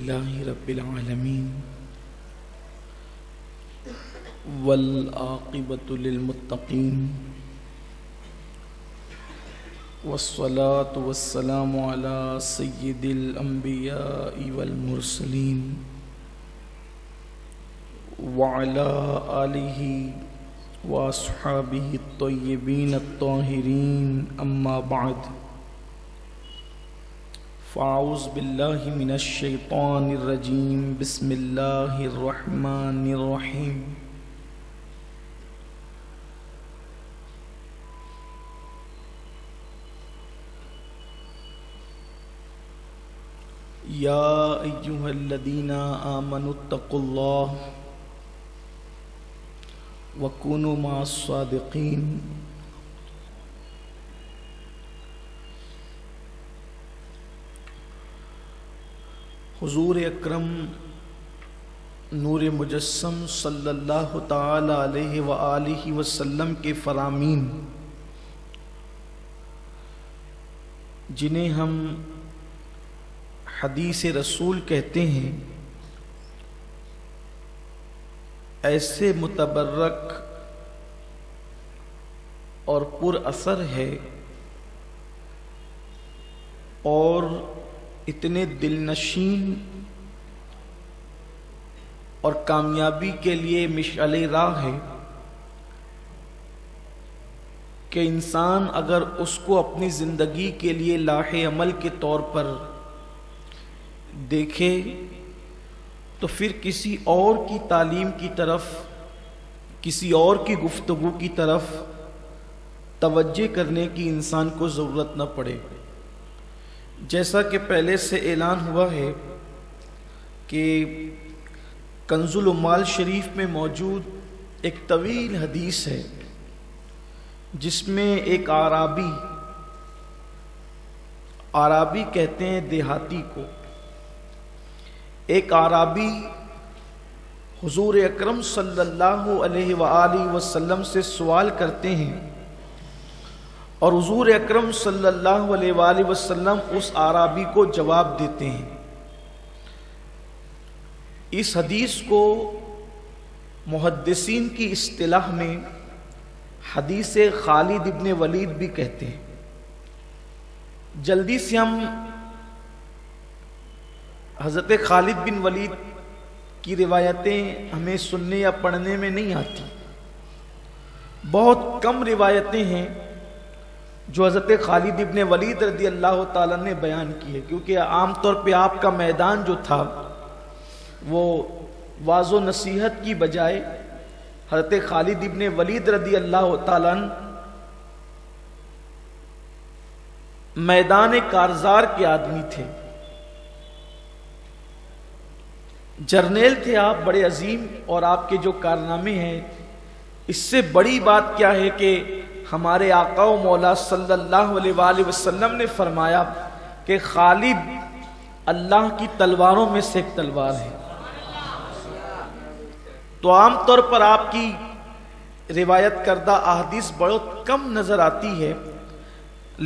لله رب العالمين والعاقبة للمتقين والصلاة والسلام على سيد الأنبياء والمرسلين وعلى آله وأصحابه الطيبين الطاهرين أما بعد فأعوذ بالله من الشيطان الرجيم بسم الله الرحمن الرحيم يا أيها الذين آمنوا اتقوا الله وكونوا مع الصادقين حضور اکرم نور مجسم صلی اللہ تعالی علیہ وآلہ وسلم کے فرامین جنہیں ہم حدیث رسول کہتے ہیں، ایسے متبرک اور پر اثر ہے اور اتنے دل نشین اور کامیابی کے لیے مشعل راہ ہے کہ انسان اگر اس کو اپنی زندگی کے لیے لاہ عمل کے طور پر دیکھے تو پھر کسی اور کی تعلیم کی طرف، کسی اور کی گفتگو کی طرف توجہ کرنے کی انسان کو ضرورت نہ پڑے۔ جیسا کہ پہلے سے اعلان ہوا ہے کہ کنز العمال شریف میں موجود ایک طویل حدیث ہے جس میں ایک عرابی کہتے ہیں دیہاتی کو، ایک عرابی حضور اکرم صلی اللہ علیہ وآلہ وسلم سے سوال کرتے ہیں اور حضور اکرم صلی اللہ علیہ وآلہ وسلم اس عرابی کو جواب دیتے ہیں۔ اس حدیث کو محدثین کی اصطلاح میں حدیث خالد ابن ولید بھی کہتے ہیں۔ جلدی سے ہم حضرت خالد بن ولید کی روایتیں ہمیں سننے یا پڑھنے میں نہیں آتی، بہت کم روایتیں ہیں جو حضرت خالد ابن ولید رضی اللہ تعالیٰ نے بیان کی ہے، کیونکہ عام طور پہ آپ کا میدان جو تھا وہ واعظ و نصیحت کی بجائے حضرت خالد ابن ولید رضی اللہ تعالیٰ میدان کارزار کے آدمی تھے، جرنیل تھے آپ، بڑے عظیم، اور آپ کے جو کارنامے ہیں، اس سے بڑی بات کیا ہے کہ ہمارے آقا و مولا صلی اللہ علیہ وآلہ وسلم نے فرمایا کہ خالد اللہ کی تلواروں میں سے ایک تلوار ہے۔ تو عام طور پر آپ کی روایت کردہ احادیث بہت کم نظر آتی ہے،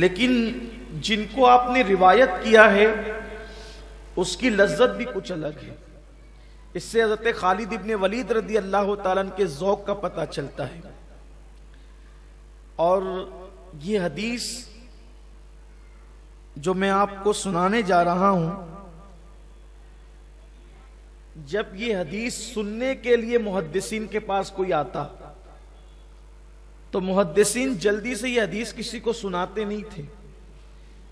لیکن جن کو آپ نے روایت کیا ہے اس کی لذت بھی کچھ الگ ہے۔ اس سے حضرت خالد ابن ولید رضی اللہ تعالیٰ کے ذوق کا پتہ چلتا ہے۔ اور یہ حدیث جو میں آپ کو سنانے جا رہا ہوں، جب یہ حدیث سننے کے لیے محدثین کے پاس کوئی آتا تو محدثین جلدی سے یہ حدیث کسی کو سناتے نہیں تھے،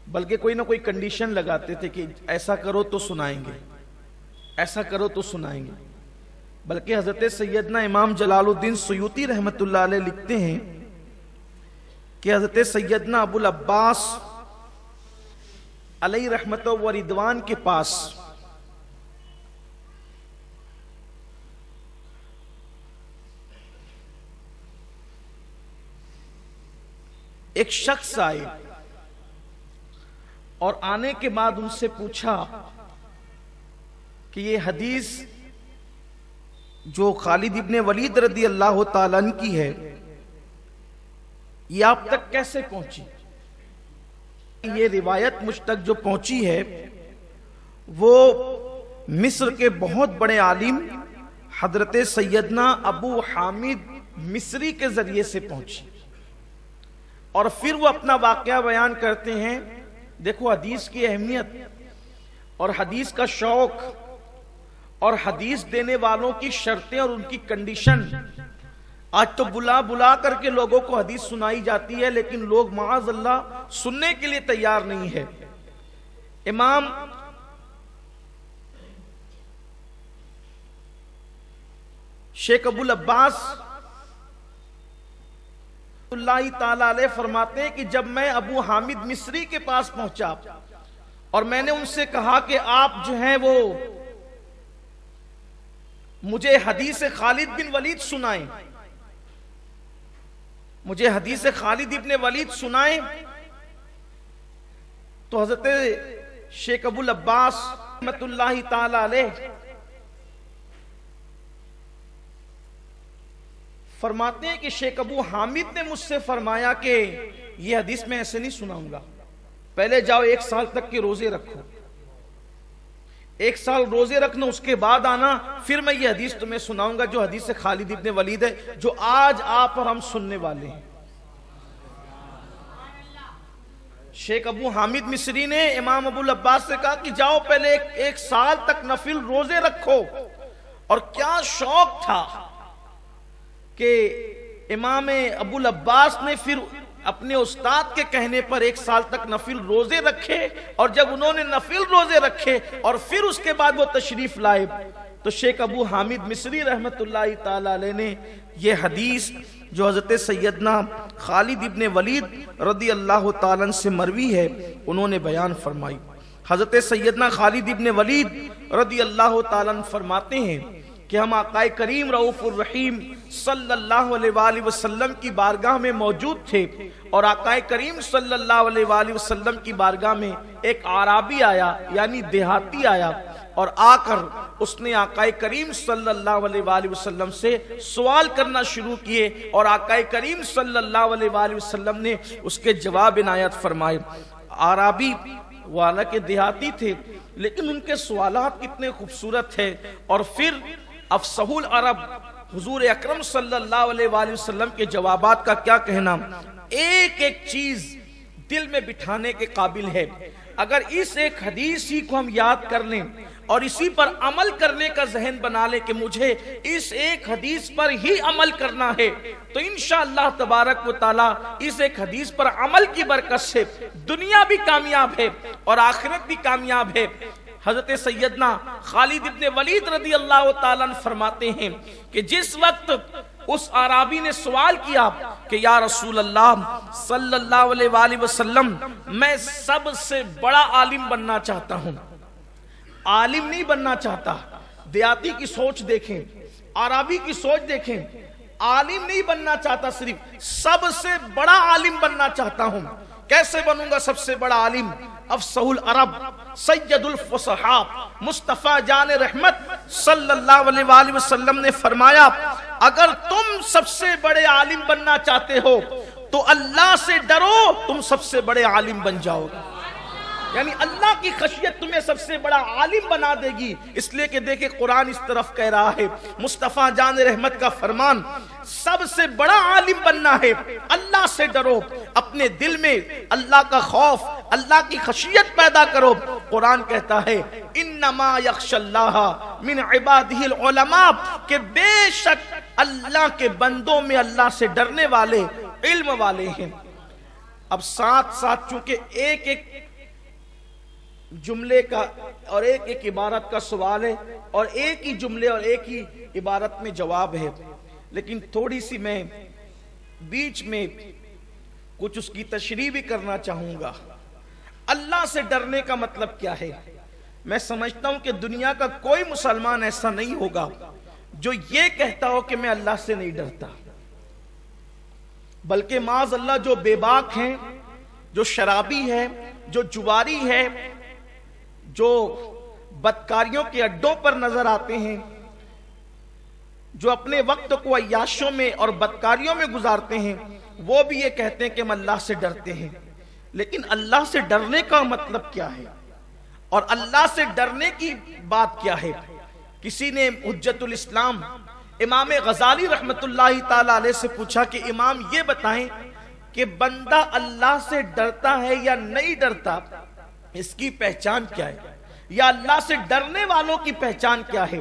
بلکہ کوئی نہ کوئی کنڈیشن لگاتے تھے کہ ایسا کرو تو سنائیں گے، ایسا کرو تو سنائیں گے۔ بلکہ حضرت سیدنا امام جلال الدین سیوطی رحمۃ اللہ علیہ لکھتے ہیں کہ حضرت سیدنا ابو العباس علیہ رحمت و رضوان کے پاس ایک شخص آئے اور آنے کے بعد ان سے پوچھا کہ یہ حدیث جو خالد ابن ولید رضی اللہ تعالیٰ عنہ کی ہے یہ آپ تک کیسے پہنچی؟ یہ روایت مجھ تک جو پہنچی ہے وہ مصر کے بہت بڑے عالم حضرت سیدنا ابو حامد مصری کے ذریعے سے پہنچی، اور پھر وہ اپنا واقعہ بیان کرتے ہیں. دیکھو حدیث کی اہمیت اور حدیث کا شوق اور حدیث دینے والوں کی شرطیں اور ان کی کنڈیشن. آج تو بلا بلا کر کے لوگوں کو حدیث سنائی جاتی ہے، لیکن لوگ معاذ اللہ سننے کے لیے تیار نہیں ہے. امام شیخ ابو العباس اللہ تعالی علیہ فرماتے ہیں کہ جب میں ابو حامد مصری کے پاس پہنچا اور میں نے ان سے کہا کہ آپ جو ہیں وہ مجھے حدیث خالد بن ولید سنائیں، مجھے حدیث خالد ابن ولید سنائیں، تو حضرت شیخ ابو العباس رحمۃ اللہ تعالی علیہ فرماتے ہیں کہ شیخ ابو حامد نے مجھ سے فرمایا کہ یہ حدیث میں ایسے نہیں سناؤں گا، پہلے جاؤ 1 سال تک کے روزے رکھو، 1 سال روزے رکھنا، اس کے بعد آنا، پھر میں یہ حدیث تمہیں سناؤں گا جو حدیث خالد ابن ولید ہے، جو آج آپ اور ہم سننے والے ہیں. شیخ ابو حامد مصری نے امام ابو العباس سے کہا کہ جاؤ پہلے 1 سال تک نفل روزے رکھو. اور کیا شوق تھا کہ امام ابو العباس نے پھر اپنے استاد کے کہنے پر 1 سال تک نفل روزے رکھے، اور جب انہوں نے نفل روزے رکھے اور پھر اس کے بعد وہ تشریف لائے تو شیخ ابو حامد مصری رحمت اللہ تعالی علیہ نے یہ حدیث جو حضرت سیدنا خالد ابن ولید رضی اللہ تعالیٰ عنہ سے مروی ہے انہوں نے بیان فرمائی. حضرت سیدنا خالد ابن ولید رضی اللہ تعالیٰ عنہ فرماتے ہیں کہ ہم آقا کریم رؤوف الرحیم صلی اللہ علیہ وآلہ وسلم کی بارگاہ میں موجود تھے، اور آقا کریم صلی اللہ علیہ وآلہ وسلم کی بارگاہ میں ایک اعرابی آیا، یعنی دیہاتی آیا، اور آ کر اس نے آقا کریم صلی اللہ علیہ وآلہ وسلم سے سوال کرنا شروع کیے، اور آقا کریم صلی اللہ علیہ وآلہ وسلم نے اس کے جواب عنایت فرمائے. اعرابی والا کے دیہاتی تھے لیکن ان کے سوالات کتنے خوبصورت ہیں. اور پھر افصح العرب حضور اکرم صلی اللہ علیہ وآلہ وسلم کے جوابات کا کیا کہنا، ایک ایک چیز دل میں بٹھانے کے قابل ہے. اگر اس ایک حدیث ہی کو ہم یاد کر لیں اور اسی پر عمل کرنے کا ذہن بنا لیں کہ مجھے اس ایک حدیث پر ہی عمل کرنا ہے، تو انشاءاللہ تبارک و تعالی اس ایک حدیث پر عمل کی برکت سے دنیا بھی کامیاب ہے اور آخرت بھی کامیاب ہے. حضرت سیدنا خالد ابن ولید رضی اللہ تعالیٰ عنہ فرماتے ہیں کہ جس وقت اس اعرابی نے سوال کیا کہ یا رسول اللہ صلی اللہ علیہ وآلہ وسلم میں سب سے بڑا عالم بننا چاہتا ہوں، عالم نہیں بننا چاہتا. دیہاتی کی سوچ دیکھیں، اعرابی کی سوچ دیکھیں، عالم نہیں بننا چاہتا، صرف سب سے بڑا عالم بننا چاہتا ہوں. کیسے بنوں گا سب سے بڑا عالم؟ افصح العرب سید الفصحاء مصطفیٰ جان رحمت صلی اللہ علیہ وآلہ وسلم نے فرمایا اگر تم سب سے بڑے عالم بننا چاہتے ہو تو اللہ سے ڈرو، تم سب سے بڑے عالم بن جاؤ گے. یعنی اللہ کی خشیت تمہیں سب سے بڑا عالم بنا دے گی. اس لیے کہ دیکھیں قرآن اس طرف کہہ رہا ہے، مصطفیٰ جان رحمت کا فرمان سب سے بڑا عالم بننا ہے، اللہ سے ڈرو، اپنے دل میں اللہ کا خوف، اللہ کی خشیت پیدا کرو. قرآن کہتا ہے انما یخشی اللہ من عبادہ العلماء، کہ بے شک اللہ کے بندوں میں اللہ سے ڈرنے والے علم والے ہیں. اب ساتھ ساتھ چونکہ ایک ایک جملے کا اور ایک ایک عبارت کا سوال ہے اور ایک ہی جملے اور ایک ہی عبارت میں جواب ہے، لیکن تھوڑی سی میں بیچ میں کچھ اس کی تشریح بھی کرنا چاہوں گا. اللہ سے ڈرنے کا مطلب کیا ہے؟ میں سمجھتا ہوں کہ دنیا کا کوئی مسلمان ایسا نہیں ہوگا جو یہ کہتا ہو کہ میں اللہ سے نہیں ڈرتا، بلکہ معاذ اللہ جو بے باک ہیں، جو شرابی ہے، جو جواری ہے، جو بدکاریوں کے اڈوں پر نظر آتے ہیں، جو اپنے وقت کو عیاشوں میں اور بدکاریوں میں گزارتے ہیں، وہ بھی یہ کہتے ہیں کہ ہم اللہ سے ڈرتے ہیں. لیکن اللہ سے ڈرنے کا مطلب کیا ہے؟ اور اللہ سے ڈرنے کی بات کیا ہے؟ کسی نے حجت الاسلام امام غزالی رحمت اللہ تعالی علیہ سے پوچھا کہ امام یہ بتائیں کہ بندہ اللہ سے ڈرتا ہے یا نہیں ڈرتا، اس کی پہچان کیا ہے؟ یا اللہ سے ڈرنے والوں کی پہچان کیا ہے؟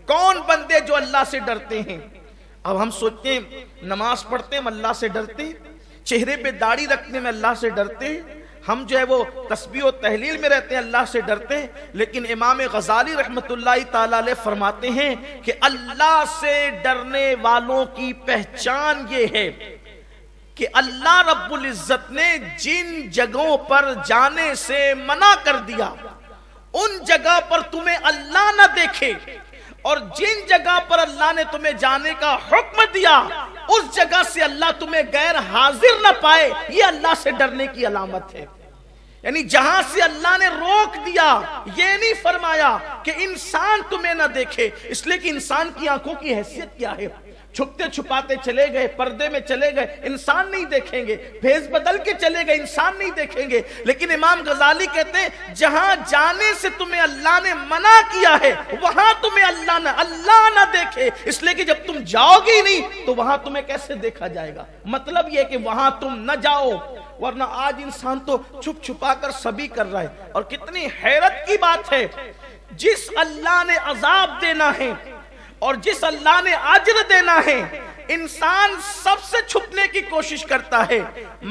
کون بندے جو اللہ سے ڈرتے ہیں؟ اب ہم سوچتے ہیں نماز پڑھتے ہیں ہم اللہ سے ڈرتے ہیں، چہرے پہ داڑھی رکھنے میں اللہ سے ڈرتے ہیں، ہم جو ہے وہ تسبیح و تحلیل میں رہتے ہیں اللہ سے ڈرتے ہیں، لیکن امام غزالی رحمت اللہ تعالی علیہ فرماتے ہیں کہ اللہ سے ڈرنے والوں کی پہچان یہ ہے کہ اللہ رب العزت نے جن جگہوں پر جانے سے منع کر دیا ان جگہ پر تمہیں اللہ نہ دیکھے، اور جن جگہ پر اللہ نے تمہیں جانے کا حکم دیا اس جگہ سے اللہ تمہیں غیر حاضر نہ پائے، یہ اللہ سے ڈرنے کی علامت ہے۔ یعنی جہاں سے اللہ نے روک دیا، یہ نہیں فرمایا کہ انسان تمہیں نہ دیکھے، اس لیے کہ انسان کی آنکھوں کی حیثیت کیا ہے؟ چھپتے چھپاتے چلے گئے، پردے میں چلے گئے، انسان نہیں دیکھیں گے، بھیس بدل کے چلے گئے، انسان نہیں دیکھیں گے، لیکن امام غزالی کہتے ہیں جہاں جانے سے تمہیں اللہ نے منع کیا ہے وہاں تمہیں اللہ نہ دیکھے، اس لیے کہ جب تم جاؤ گی نہیں تو وہاں تمہیں کیسے دیکھا جائے گا؟ مطلب یہ کہ وہاں تم نہ جاؤ، ورنہ آج انسان تو چھپ چھپا کر سبھی کر رہا ہے۔ اور کتنی حیرت کی بات ہے، جس اللہ نے عذاب دینا ہے اور جس اللہ نے اجر دینا ہے، انسان سب سے چھپنے کی کوشش کرتا ہے،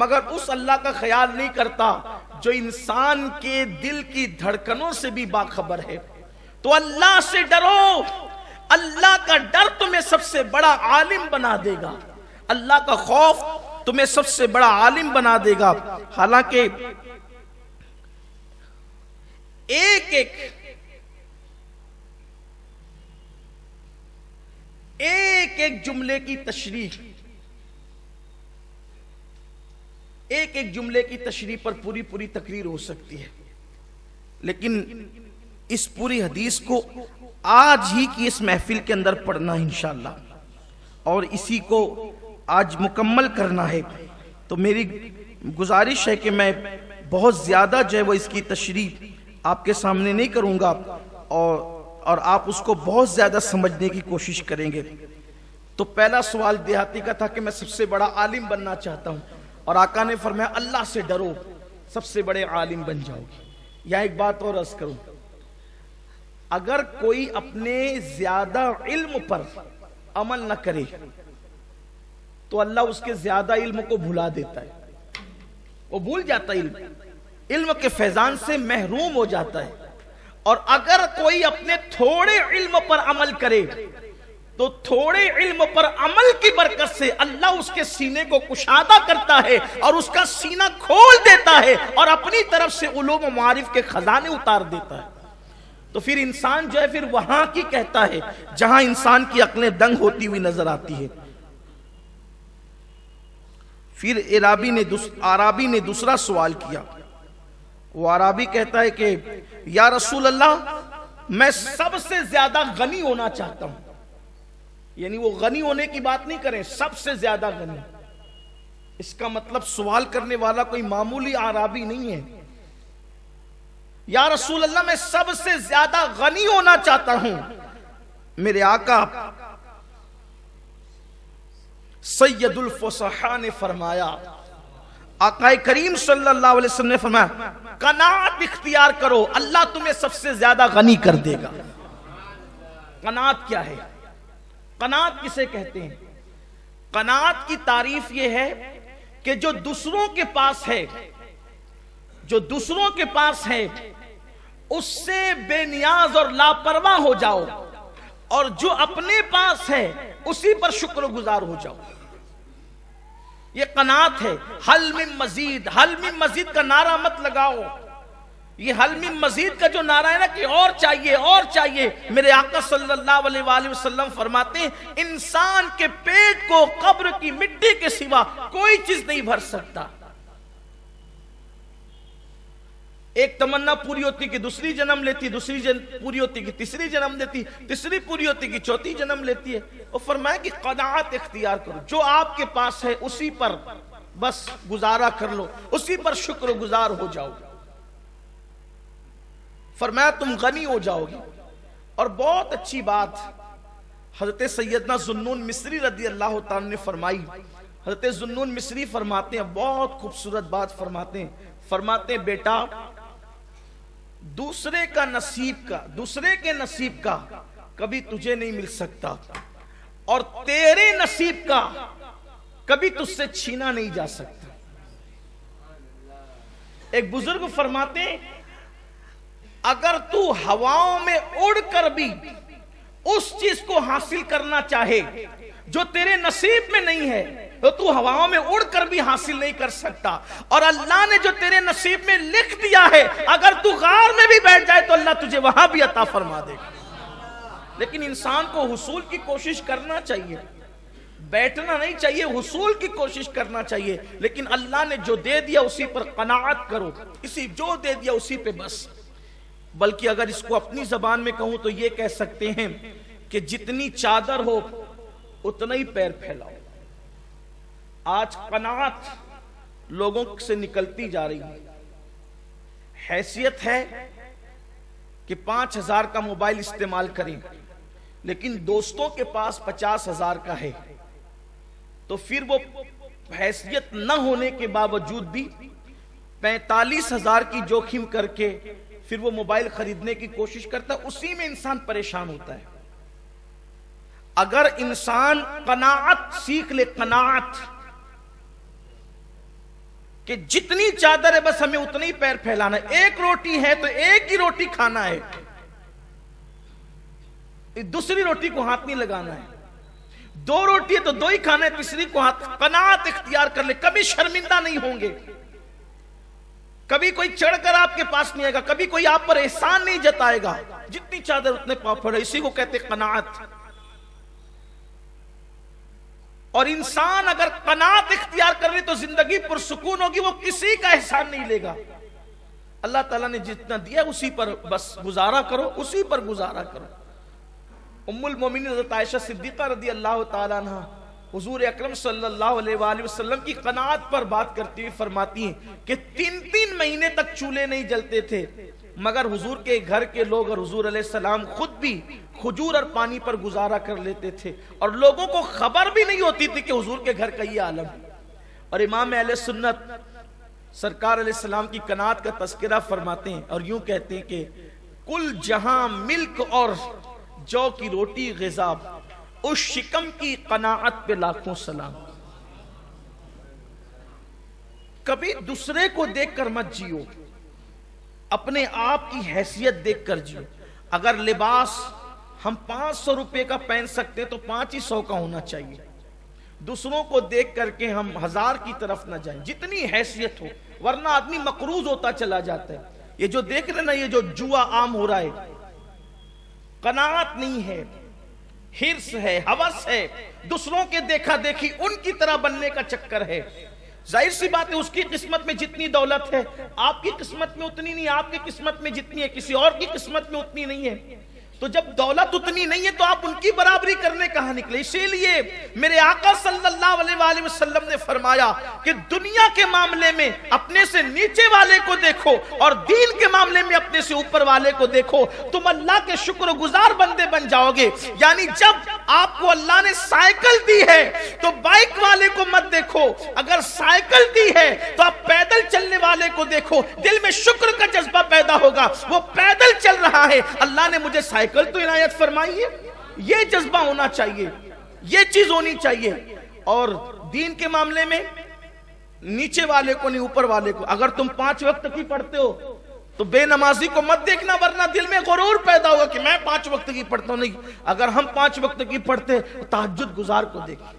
مگر اس اللہ کا خیال نہیں کرتا جو انسان کے دل کی دھڑکنوں سے بھی باخبر ہے۔ تو اللہ سے ڈرو، اللہ کا ڈر تمہیں سب سے بڑا عالم بنا دے گا، اللہ کا خوف تمہیں سب سے بڑا عالم بنا دے گا۔ حالانکہ ایک جملے کی تشریح، ایک جملے کی تشریح پر پوری تقریر ہو سکتی ہے، لیکن اس پوری حدیث کو آج ہی کی اس محفل کے اندر پڑھنا ہے انشاءاللہ، اور اسی کو آج مکمل کرنا ہے۔ تو میری گزارش ہے کہ میں بہت زیادہ جو ہے وہ اس کی تشریح آپ کے سامنے نہیں کروں گا، اور آپ اس کو بہت زیادہ سمجھنے کی کوشش کریں گے۔ تو پہلا سوال دیہاتی کا تھا کہ میں سب سے بڑا عالم بننا چاہتا ہوں، اور آقا نے فرمایا اللہ سے ڈرو، سب سے بڑے عالم بن جاؤ گے۔ یا ایک بات اور عرض کروں، اگر کوئی اپنے زیادہ علم پر عمل نہ کرے تو اللہ اس کے زیادہ علم کو بھلا دیتا ہے، وہ بھول جاتا ہے، علم کے فیضان سے محروم ہو جاتا ہے۔ اور اگر کوئی اپنے تھوڑے علم پر عمل کرے تو تھوڑے علم پر عمل کی برکت سے اللہ اس کے سینے کو کشادہ کرتا ہے اور اس کا سینہ کھول دیتا ہے اور اپنی طرف سے علوم و معارف کے خزانے اتار دیتا ہے۔ تو پھر انسان جو ہے پھر وہاں کی کہتا ہے جہاں انسان کی عقلیں دنگ ہوتی ہوئی نظر آتی ہے۔ پھر عرابی نے دوسرا سوال کیا، وہ عرابی کہتا ہے کہ یا رسول اللہ میں سب سے زیادہ غنی ہونا چاہتا ہوں، یعنی وہ غنی ہونے کی بات نہیں کریں، سب سے زیادہ غنی۔ اس کا مطلب سوال کرنے والا کوئی معمولی عرابی نہیں ہے۔ یا رسول اللہ میں سب سے زیادہ غنی ہونا چاہتا ہوں۔ میرے آقا سید الفصحاء نے فرمایا، آقا کریم صلی اللہ علیہ وسلم نے فرمایا قناعت اختیار کرو، اللہ تمہیں سب سے زیادہ غنی کر دے گا۔ قناعت کیا ہے؟ قناعت کسے کہتے ہیں؟ قناعت کی تعریف یہ ہے کہ جو دوسروں کے پاس ہے، جو دوسروں کے پاس ہے اس سے بے نیاز اور لاپرواہ ہو جاؤ، اور جو اپنے پاس ہے اسی پر شکر گزار ہو جاؤ۔ یہ قناعت ہے۔ حل من مزید، حل من مزید کا نعرہ مت لگاؤ، یہ حل من مزید کا جو نعرہ ہے نا کہ اور چاہیے اور چاہیے، میرے آقا صلی اللہ علیہ وآلہ وسلم فرماتے ہیں انسان کے پیٹ کو قبر کی مٹی کے سوا کوئی چیز نہیں بھر سکتا۔ ایک تمنا پوری ہوتی کہ دوسری جنم لیتی، دوسری پوری ہوتی کہ تیسری جنم لیتی، تیسری پوری ہوتی کہ چوتھی جنم لیتی ہے۔ اور فرمایا کہ قناعت اختیار کرو، جو آپ کے پاس ہے اسی پر بس گزارا کر لو، اسی پر شکر گزار ہو جاؤ۔ فرمایا تم غنی ہو جاؤ گے. اور بہت اچھی بات حضرت سیدنا ذوالنون مصری رضی اللہ تعالیٰ نے فرمائی. حضرت ذوالنون مصری فرماتے ہیں، بہت خوبصورت بات فرماتے ہیں بیٹا دوسرے کے نصیب کا کبھی تجھے نہیں مل سکتا، اور تیرے نصیب کا کبھی تجھ سے چھینا نہیں جا سکتا. ایک بزرگ فرماتے ہیں اگر تو ہواؤں میں اڑ کر بھی اس چیز کو حاصل کرنا چاہے جو تیرے نصیب میں نہیں ہے تو تو ہواؤں میں اڑ کر بھی حاصل نہیں کر سکتا. اور اللہ نے جو تیرے نصیب میں لکھ دیا ہے اگر تو غار میں بھی بیٹھ جائے تو اللہ تجھے وہاں بھی عطا فرما دے گا. لیکن انسان کو حصول کی کوشش کرنا چاہیے، بیٹھنا نہیں چاہیے، حصول کی کوشش کرنا چاہیے. لیکن اللہ نے جو دے دیا اسی پر قناعت کرو، جو دے دیا اسی پہ بس. بلکہ اگر اس کو اپنی زبان میں کہوں تو یہ کہہ سکتے ہیں کہ جتنی چادر ہو اتنا ہی پیر پھیلاؤ. آج قناعت لوگوں سے نکلتی جا رہی ہے. حیثیت ہے کہ 5,000 کا موبائل استعمال کریں، لیکن دوستوں کے پاس 50,000 کا ہے، تو پھر وہ حیثیت نہ ہونے کے باوجود بھی 45,000 کی جوخم کر کے پھر وہ موبائل خریدنے کی کوشش کرتا ہے. اسی میں انسان پریشان ہوتا ہے. اگر انسان قناعت سیکھ لے، قناعت کہ جتنی چادر ہے بس ہمیں اتنی پیر پھیلانا ہے. ایک روٹی ہے تو ایک ہی روٹی کھانا ہے، دوسری روٹی کو ہاتھ نہیں لگانا ہے. 2 روٹی ہے تو 2 ہی کھانا ہے، تیسری کو ہاتھ. قناعت اختیار کر لے، کبھی شرمندہ نہیں ہوں گے. کبھی کوئی چڑھ کر آپ کے پاس نہیں آئے گا، کبھی کوئی آپ پر احسان نہیں جتائے گا. جتنی چادر اتنے پاؤں پڑے، اسی کو کہتے قناعت. اور انسان اگر قناعت اختیار کر لے تو زندگی پرسکون ہوگی، وہ کسی کا احسان نہیں لے گا. اللہ تعالیٰ نے جتنا دیا اسی پر بس گزارا کرو، اسی پر گزارا کرو. ام المومنین حضرت عائشہ صدیقہ رضی اللہ تعالیٰ عنہ حضور اکرم صلی اللہ علیہ وآلہ وسلم کی قناعت پر بات کرتی ہوئی فرماتی ہیں کہ 3 مہینے تک چولہے نہیں جلتے تھے، مگر حضور کے گھر کے لوگ اور حضور علیہ السلام خود بھی کھجور اور پانی پر گزارا کر لیتے تھے، اور لوگوں کو خبر بھی نہیں ہوتی تھی کہ حضور کے گھر کا یہ عالم ہے. اور امام اہل سنت سرکار علیہ السلام کی قناعت کا تذکرہ فرماتے ہیں اور یوں کہتے ہیں کہ کل جہاں ملک اور جو کی روٹی غذا، اس شکم کی قناعت پہ لاکھوں سلام. کبھی دوسرے کو دیکھ کر مت جیو، اپنے آپ کی حیثیت دیکھ کر جیو. اگر لباس ہم 500 روپے کا پہن سکتے تو 500 کا ہونا چاہیے. دوسروں کو دیکھ کر کے ہم 1000 کی طرف نہ جائیں، جتنی حیثیت ہو، ورنہ آدمی مقروض ہوتا چلا جاتا ہے. یہ جو دیکھ رہے نا، یہ جو جوا عام ہو رہا ہے، قناعت نہیں ہے، حرص ہے، ہوس ہے، دوسروں کے دیکھا دیکھی ان کی طرح بننے کا چکر ہے. ظاہر سی بات ہے اس کی قسمت میں جتنی دولت ہے آپ کی قسمت میں اتنی نہیں، آپ کی قسمت میں جتنی ہے کسی اور کی قسمت میں اتنی نہیں ہے. تو جب دولت اتنی نہیں ہے تو آپ ان کی برابری کرنے کہاں نکلے. اسی لیے میرے آقا صلی اللہ علیہ وآلہ وسلم نے فرمایا کہ دنیا کے معاملے میں اپنے سے نیچے والے کو دیکھو اور دین کے معاملے میں اپنے سے اوپر والے کو دیکھو، تم اللہ کے شکر گزار بندے بن جاؤ گے. یعنی جب آپ کو اللہ نے سائیکل دی ہے تو بائک والے کو مت دیکھو، اگر سائیکل دی ہے تو آپ پیدل چلنے والے کو دیکھو. دل میں شکر کا جذبہ پیدا ہوگا، وہ پیدل چل رہا ہے، اللہ نے مجھے سائیکل تو عنایت فرمائی ہے. یہ جذبہ ہونا چاہیے، یہ چیز ہونی چاہیے. اور دین کے معاملے میں نیچے والے کو نہیں، اوپر والے کو. اگر تم 5 وقت کی پڑھتے ہو تو بے نمازی کو مت دیکھنا، ورنہ دل میں غرور پیدا ہوگا کہ میں 5 وقت کی پڑھتا ہوں. نہیں، اگر ہم 5 وقت کی پڑھتے تو تہجد گزار کو دیکھیں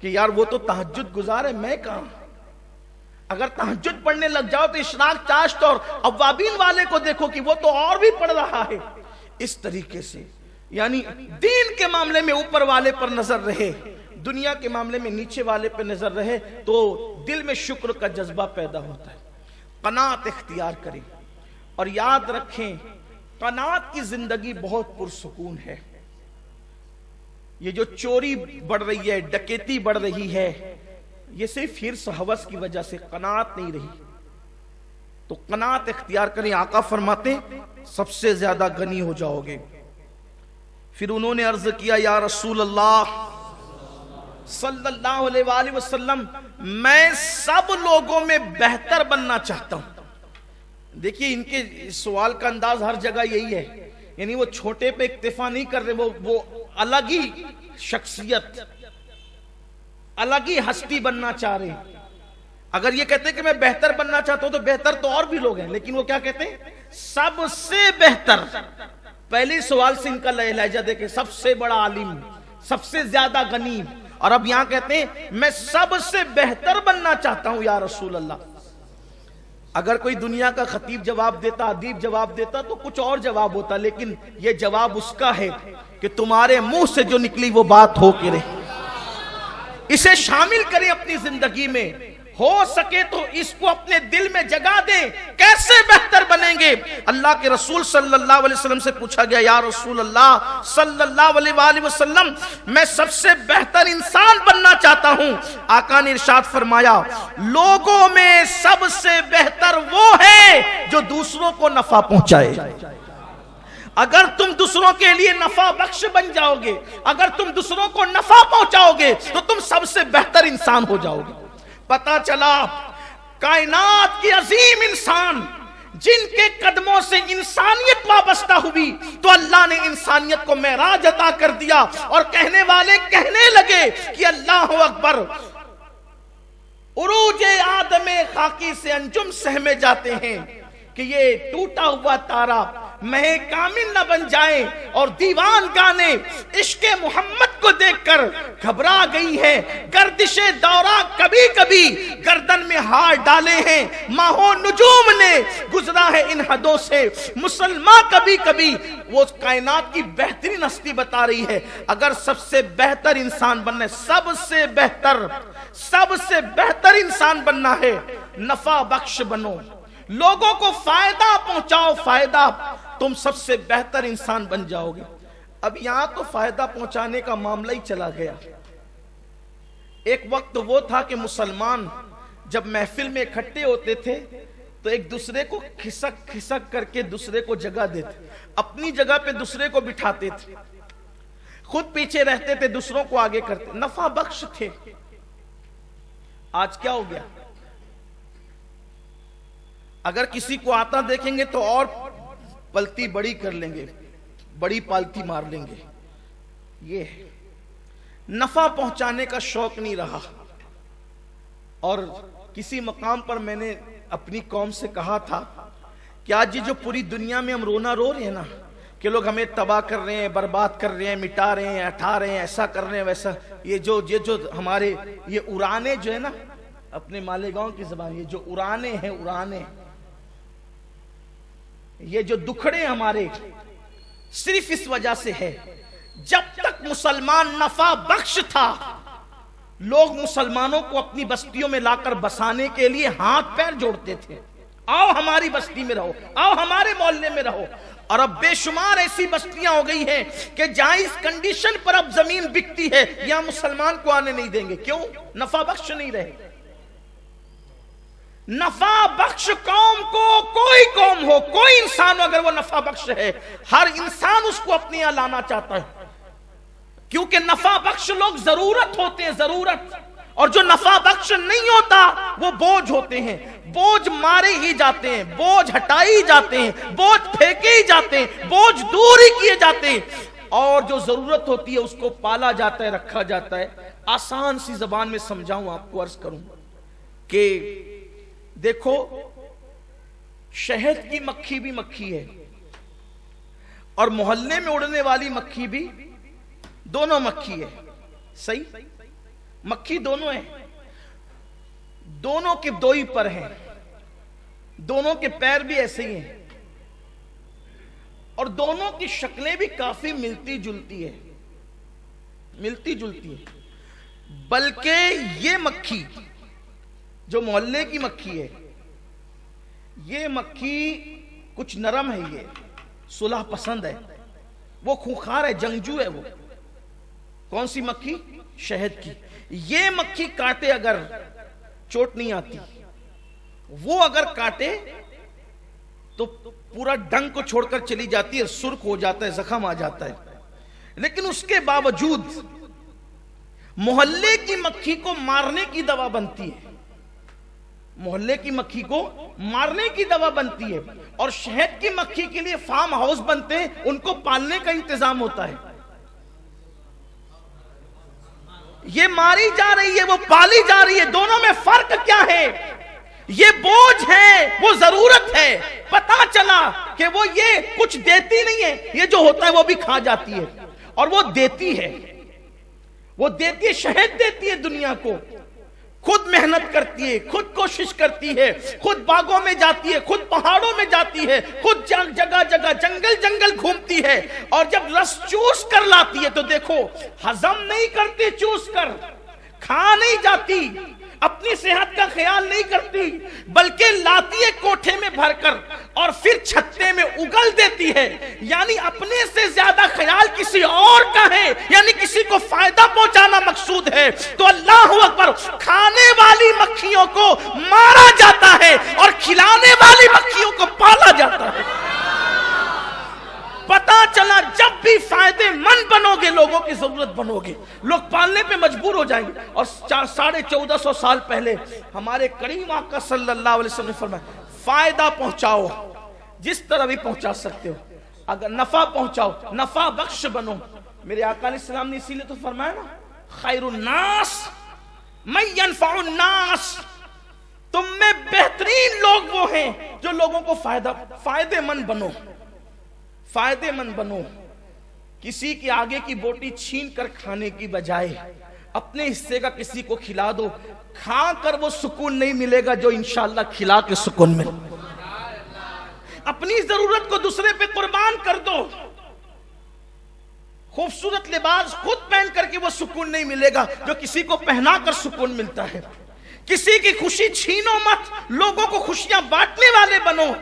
کہ یار وہ تو تہجد گزار ہے، میں کہاں. اگر تہجد پڑھنے لگ جاؤ تو اشراق چاشت اور اوابین والے کو دیکھو کہ وہ تو اور بھی پڑھ رہا ہے. اس طریقے سے یعنی دین کے معاملے میں اوپر والے پر نظر رہے، دنیا کے معاملے میں نیچے والے پر نظر رہے تو دل میں شکر کا جذبہ پیدا ہوتا ہے. قناعت اختیار کریں اور یاد رکھیں قناعت کی زندگی بہت پرسکون ہے. یہ جو چوری بڑھ رہی ہے، ڈکیتی بڑھ رہی ہے، یہ صرف حرص و ہوس کی وجہ سے، قناعت نہیں رہی. تو قناعت اختیار کریں. آقا فرماتے ہیں سب سے زیادہ غنی ہو جاؤ گے. پھر انہوں نے عرض کیا یا رسول اللہ صلی اللہ علیہ وآلہ وسلم میں سب لوگوں میں بہتر بننا چاہتا ہوں. دیکھیے ان کے سوال کا انداز ہر جگہ یہی ہے, یعنی وہ چھوٹے پہ اکتفا نہیں کر رہے, وہ الگ ہی شخصیت, الگ ہی ہستی بننا چاہ رہے ہیں. اگر یہ کہتے ہیں کہ میں بہتر بننا چاہتا ہوں تو بہتر تو اور بھی لوگ ہیں, لیکن وہ کیا کہتے ہیں سب سے بہتر. پہلے سوال سے ان کا لہجہ دیکھیں, سب سے بڑا عالم, سب سے زیادہ غنی, اور اب یہاں کہتے ہیں میں سب سے بہتر بننا چاہتا ہوں یا رسول اللہ. اگر کوئی دنیا کا خطیب جواب دیتا, ادیب جواب دیتا تو کچھ اور جواب ہوتا, لیکن یہ جواب اس کا ہے کہ تمہارے منہ سے جو نکلی وہ بات ہو کے رہے. اسے شامل کریں اپنی زندگی میں, ہو سکے تو اس کو اپنے دل میں جگہ دیں. کیسے بہتر بنیں گے؟ اللہ کے رسول صلی اللہ علیہ وسلم سے پوچھا گیا یا رسول اللہ صلی اللہ علیہ وآلہ وسلم میں سب سے بہتر انسان بننا چاہتا ہوں. آقا نے ارشاد فرمایا لوگوں میں سب سے بہتر وہ ہے جو دوسروں کو نفع پہنچائے. اگر تم دوسروں کے لیے نفع بخش بن جاؤ گے, اگر تم دوسروں کو نفع پہنچاؤ گے تو تم سب سے بہتر انسان ہو جاؤ گے. پتا چلا کائنات کی عظیم انسان جن کے قدموں سے انسانیت وابستہ ہوئی تو اللہ نے انسانیت کو معراج عطا کر دیا, اور کہنے والے کہنے لگے کہ اللہ اکبر, عروج آدم خاکی سے انجم سہمے جاتے ہیں کہ یہ ٹوٹا ہوا تارا مہ کامل نہ بن جائے, اور دیوان گانے عشق محمد کو دیکھ کر گھبرا گئی ہے. گردش دورہ کبھی کبھی گردن میں ہار ڈالے ہیں, ماہوں نجوم نے گزرا ہے ان حدوں سے. مسلمان کبھی کبھی وہ کائنات کی بہترین ہستی بتا رہی ہے اگر سب سے بہتر انسان بننا ہے, سب سے بہتر انسان بننا ہے, نفع بخش بنو, لوگوں کو فائدہ پہنچاؤ, فائدہ, تم سب سے بہتر انسان بن جاؤ گے. اب یہاں تو فائدہ پہنچانے کا معاملہ ہی چلا گیا. ایک وقت وہ تھا کہ مسلمان جب محفل میں اکٹھے ہوتے تھے تو ایک دوسرے کو کھسک کھسک کر کے دوسرے کو جگہ دیتے, اپنی جگہ پہ دوسرے کو بٹھاتے تھے, خود پیچھے رہتے تھے, دوسروں کو آگے کرتے, نفع بخش تھے. آج کیا ہو گیا؟ اگر کسی کو آتا دیکھیں گے تو اور پلتی بڑی کر لیں گے, بڑی پالتی مار لیں گے. یہ نفع پہنچانے کا شوق نہیں رہا. اور کسی مقام پر میں نے اپنی قوم سے کہا تھا کہ آج یہ جو پوری دنیا میں ہم رونا رو رہے ہیں نا کہ لوگ ہمیں تباہ کر رہے ہیں, برباد کر رہے ہیں, مٹا رہے ہیں, ہٹا رہے ہیں, ایسا کر رہے ہیں, ویسا, یہ جو ہمارے یہ ارانے جو ہے نا, اپنے مالیگاؤں کی زبان, یہ جو ارانے ہیں, ارانے, یہ جو دکھڑے ہمارے, صرف اس وجہ سے ہے جب تک مسلمان نفع بخش تھا لوگ مسلمانوں کو اپنی بستیوں میں لا کر بسانے کے لیے ہاتھ پیر جوڑتے تھے. آؤ ہماری بستی میں رہو, آؤ ہمارے محلے میں رہو. اور اب بے شمار ایسی بستیاں ہو گئی ہیں کہ جہاں اس کنڈیشن پر اب زمین بکتی ہے یہاں مسلمان کو آنے نہیں دیں گے. کیوں؟ نفع بخش نہیں رہے. نفع بخش قوم کو, کوئی قوم ہو, کوئی انسان ہو, اگر وہ نفع بخش ہے, ہر انسان اس کو اپنے یہاں لانا چاہتا ہے, کیونکہ نفع بخش لوگ ضرورت ہوتے ہیں, ضرورت. اور جو نفع بخش نہیں ہوتا وہ بوجھ ہوتے ہیں, بوجھ مارے ہی جاتے ہیں, بوجھ ہٹائی جاتے ہیں, بوجھ پھینکے ہی جاتے ہیں, بوجھ دور ہی کیے جاتے ہیں, اور جو ضرورت ہوتی ہے اس کو پالا جاتا ہے, رکھا جاتا ہے. آسان سی زبان میں سمجھاؤں آپ کو, عرض کروں کہ دیکھو شہد کی مکھی بھی مکھی ہے اور محلے میں اڑنے والی مکھی بھی دونوں مکھی ہے. صحیح؟ مکھی دونوں ہیں, دونوں کے دو ہی پر ہیں, دونوں کے پیر بھی ایسے ہی ہیں, اور دونوں کی شکلیں بھی کافی ملتی جلتی ہے, ملتی جلتی ہے. بلکہ یہ مکھی جو محلے کی مکھی ہے, یہ مکھی کچھ نرم ہے, یہ صلح پسند ہے, وہ خونخوار ہے, جنگجو ہے. وہ کون سی مکھی؟ شہد کی. یہ مکھی کاٹے اگر چوٹ نہیں آتی, وہ اگر کاٹے تو پورا ڈنگ کو چھوڑ کر چلی جاتی ہے، سرخ ہو جاتا ہے، زخم آ جاتا ہے. لیکن اس کے باوجود محلے کی مکھی کو مارنے کی دوا بنتی ہے، محلے کی مکھی کو مارنے کی دوا بنتی ہے، اور شہد کی مکھی کے لیے فارم ہاؤس بنتے ہیں، ان کو پالنے کا انتظام ہوتا ہے. یہ ماری جا رہی ہے، وہ پالی جا رہی ہے، دونوں میں فرق کیا ہے؟ یہ بوجھ ہے، وہ ضرورت ہے. پتا چلا کہ وہ یہ کچھ دیتی نہیں ہے، یہ جو ہوتا ہے وہ بھی کھا جاتی ہے، اور وہ دیتی ہے، وہ دیتی ہے، شہد دیتی ہے دنیا کو، خود محنت کرتی ہے، خود کوشش کرتی ہے، خود باغوں میں جاتی ہے، خود پہاڑوں میں جاتی ہے، خود جگہ جگہ جنگل گھومتی ہے، اور جب رس چوس کر لاتی ہے تو دیکھو ہضم نہیں کرتی، چوس کر کھا نہیں جاتی، اپنی صحت کا خیال نہیں کرتی، بلکہ لاتی ہے کوٹھے میں بھر کر اور پھر چھتے میں اگل دیتی ہے. یعنی اپنے سے زیادہ خیال کسی اور کا ہے، یعنی کسی کو فائدہ پہنچانا مقصود ہے. تو اللہ اکبر، کھانے والی مکھیوں کو مارا جاتا ہے اور کھلانے والی مکھیوں کو پالا جاتا ہے. پتا چلا جب بھی فائدے مند بنو گے، لوگوں کی ضرورت بنو گے، لوگ پالنے پہ مجبور ہو جائیں گے. اور 1450 سال پہلے ہمارے کریم آقا صلی اللہ علیہ وسلم نے فرمایا فائدہ پہنچاؤ جس طرح بھی پہنچا سکتے ہو، اگر نفع پہنچاؤ، نفع بخش بنو. میرے آقا علیہ السلام نے اسی لیے تو فرمایا نا، خیر الناس من ينفع الناس، تم میں بہترین لوگ وہ ہیں جو لوگوں کو فائدے مند بنو، فائدے مند بنو. کسی کی آگے کی بوٹی چھین کر کھانے کی بجائے اپنے حصے کا کسی کو کھلا دو. کھا کر وہ سکون نہیں ملے گا جو انشاءاللہ کھلا کے سکون ملے. اپنی ضرورت کو دوسرے پہ قربان کر دو. خوبصورت لباس خود پہن کر کے وہ سکون نہیں ملے گا جو کسی کو پہنا کر سکون ملتا ہے. کسی کی خوشی چھینو مت، لوگوں کو خوشیاں بانٹنے والے بنو.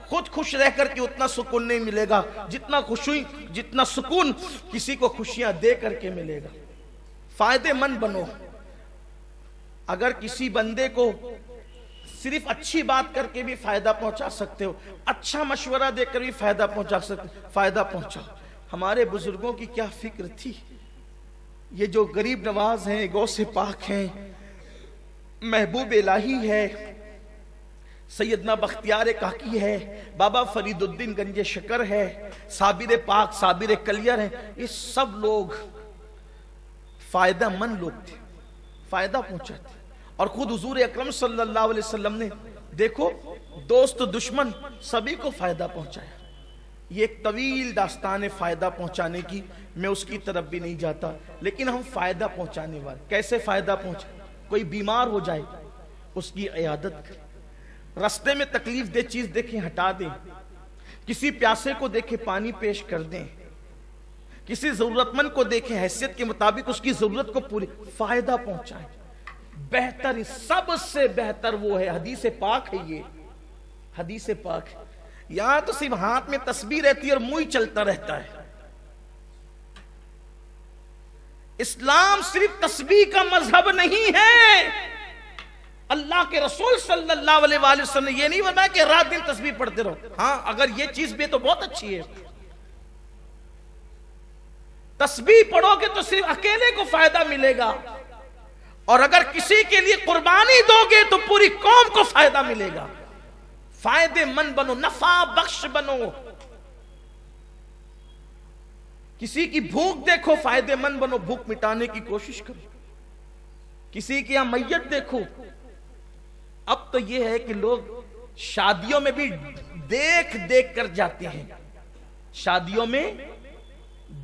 خود خوش رہ کر کے اتنا سکون نہیں ملے گا جتنا سکون کسی کو خوشیاں دے کر کے ملے گا. فائدے مند بنو. اگر کسی بندے کو صرف اچھی بات کر کے بھی فائدہ پہنچا سکتے ہو، اچھا مشورہ دے کر بھی فائدہ پہنچا سکتے ہو، فائدہ پہنچاؤ. ہمارے بزرگوں کی کیا فکر تھی. یہ جو غریب نواز ہیں، غوث پاک ہیں، محبوب الہی ہے، سیدنا بختیار کاکی ہے، بابا فرید الدین گنج شکر ہے، صابر پاک، صابر کلیر ہے، یہ سب لوگ فائدہ مند لوگ تھے، فائدہ پہنچاتے. اور خود حضور اکرم صلی اللہ علیہ وسلم نے دیکھو دوست دشمن سبھی کو فائدہ پہنچایا. یہ ایک طویل داستان ہے فائدہ پہنچانے کی، میں اس کی طرف بھی نہیں جاتا. لیکن ہم فائدہ پہنچانے والے کیسے فائدہ پہنچائیں؟ کوئی بیمار ہو جائے اس کی عیادت کریں، رستے میں تکلیف دہ چیز دیکھیں ہٹا دیں، کسی پیاسے کو دیکھیں پانی پیش کر دیں، کسی ضرورت مند کو دیکھیں حیثیت کے مطابق اس کی ضرورت کو پوری فائدہ پہنچائیں. بہتر، سب سے بہتر وہ ہے. حدیث پاک ہے، یہ حدیث پاک ہے. یہاں تو صرف ہاتھ میں تسبیح رہتی ہے اور منہ ہی چلتا رہتا ہے. اسلام صرف تسبیح کا مذہب نہیں ہے. اللہ کے رسول صلی اللہ علیہ وآلہ وسلم نے یہ نہیں بتایا کہ رات دن تسبیح پڑھتے رہو. ہاں اگر یہ چیز بھی تو بہت اچھی ہے. تسبیح پڑھو گے تو صرف اکیلے کو فائدہ ملے گا، اور اگر کسی کے لیے قربانی دو گے تو پوری قوم کو فائدہ ملے گا. فائدے مند بنو، نفع بخش بنو. کسی کی بھوک دیکھو، فائدے مند بنو، بھوک مٹانے کی کوشش کرو. کسی کی یہاں میت دیکھو. اب تو یہ ہے کہ لوگ شادیوں میں بھی دیکھ کر جاتے ہیں، شادیوں میں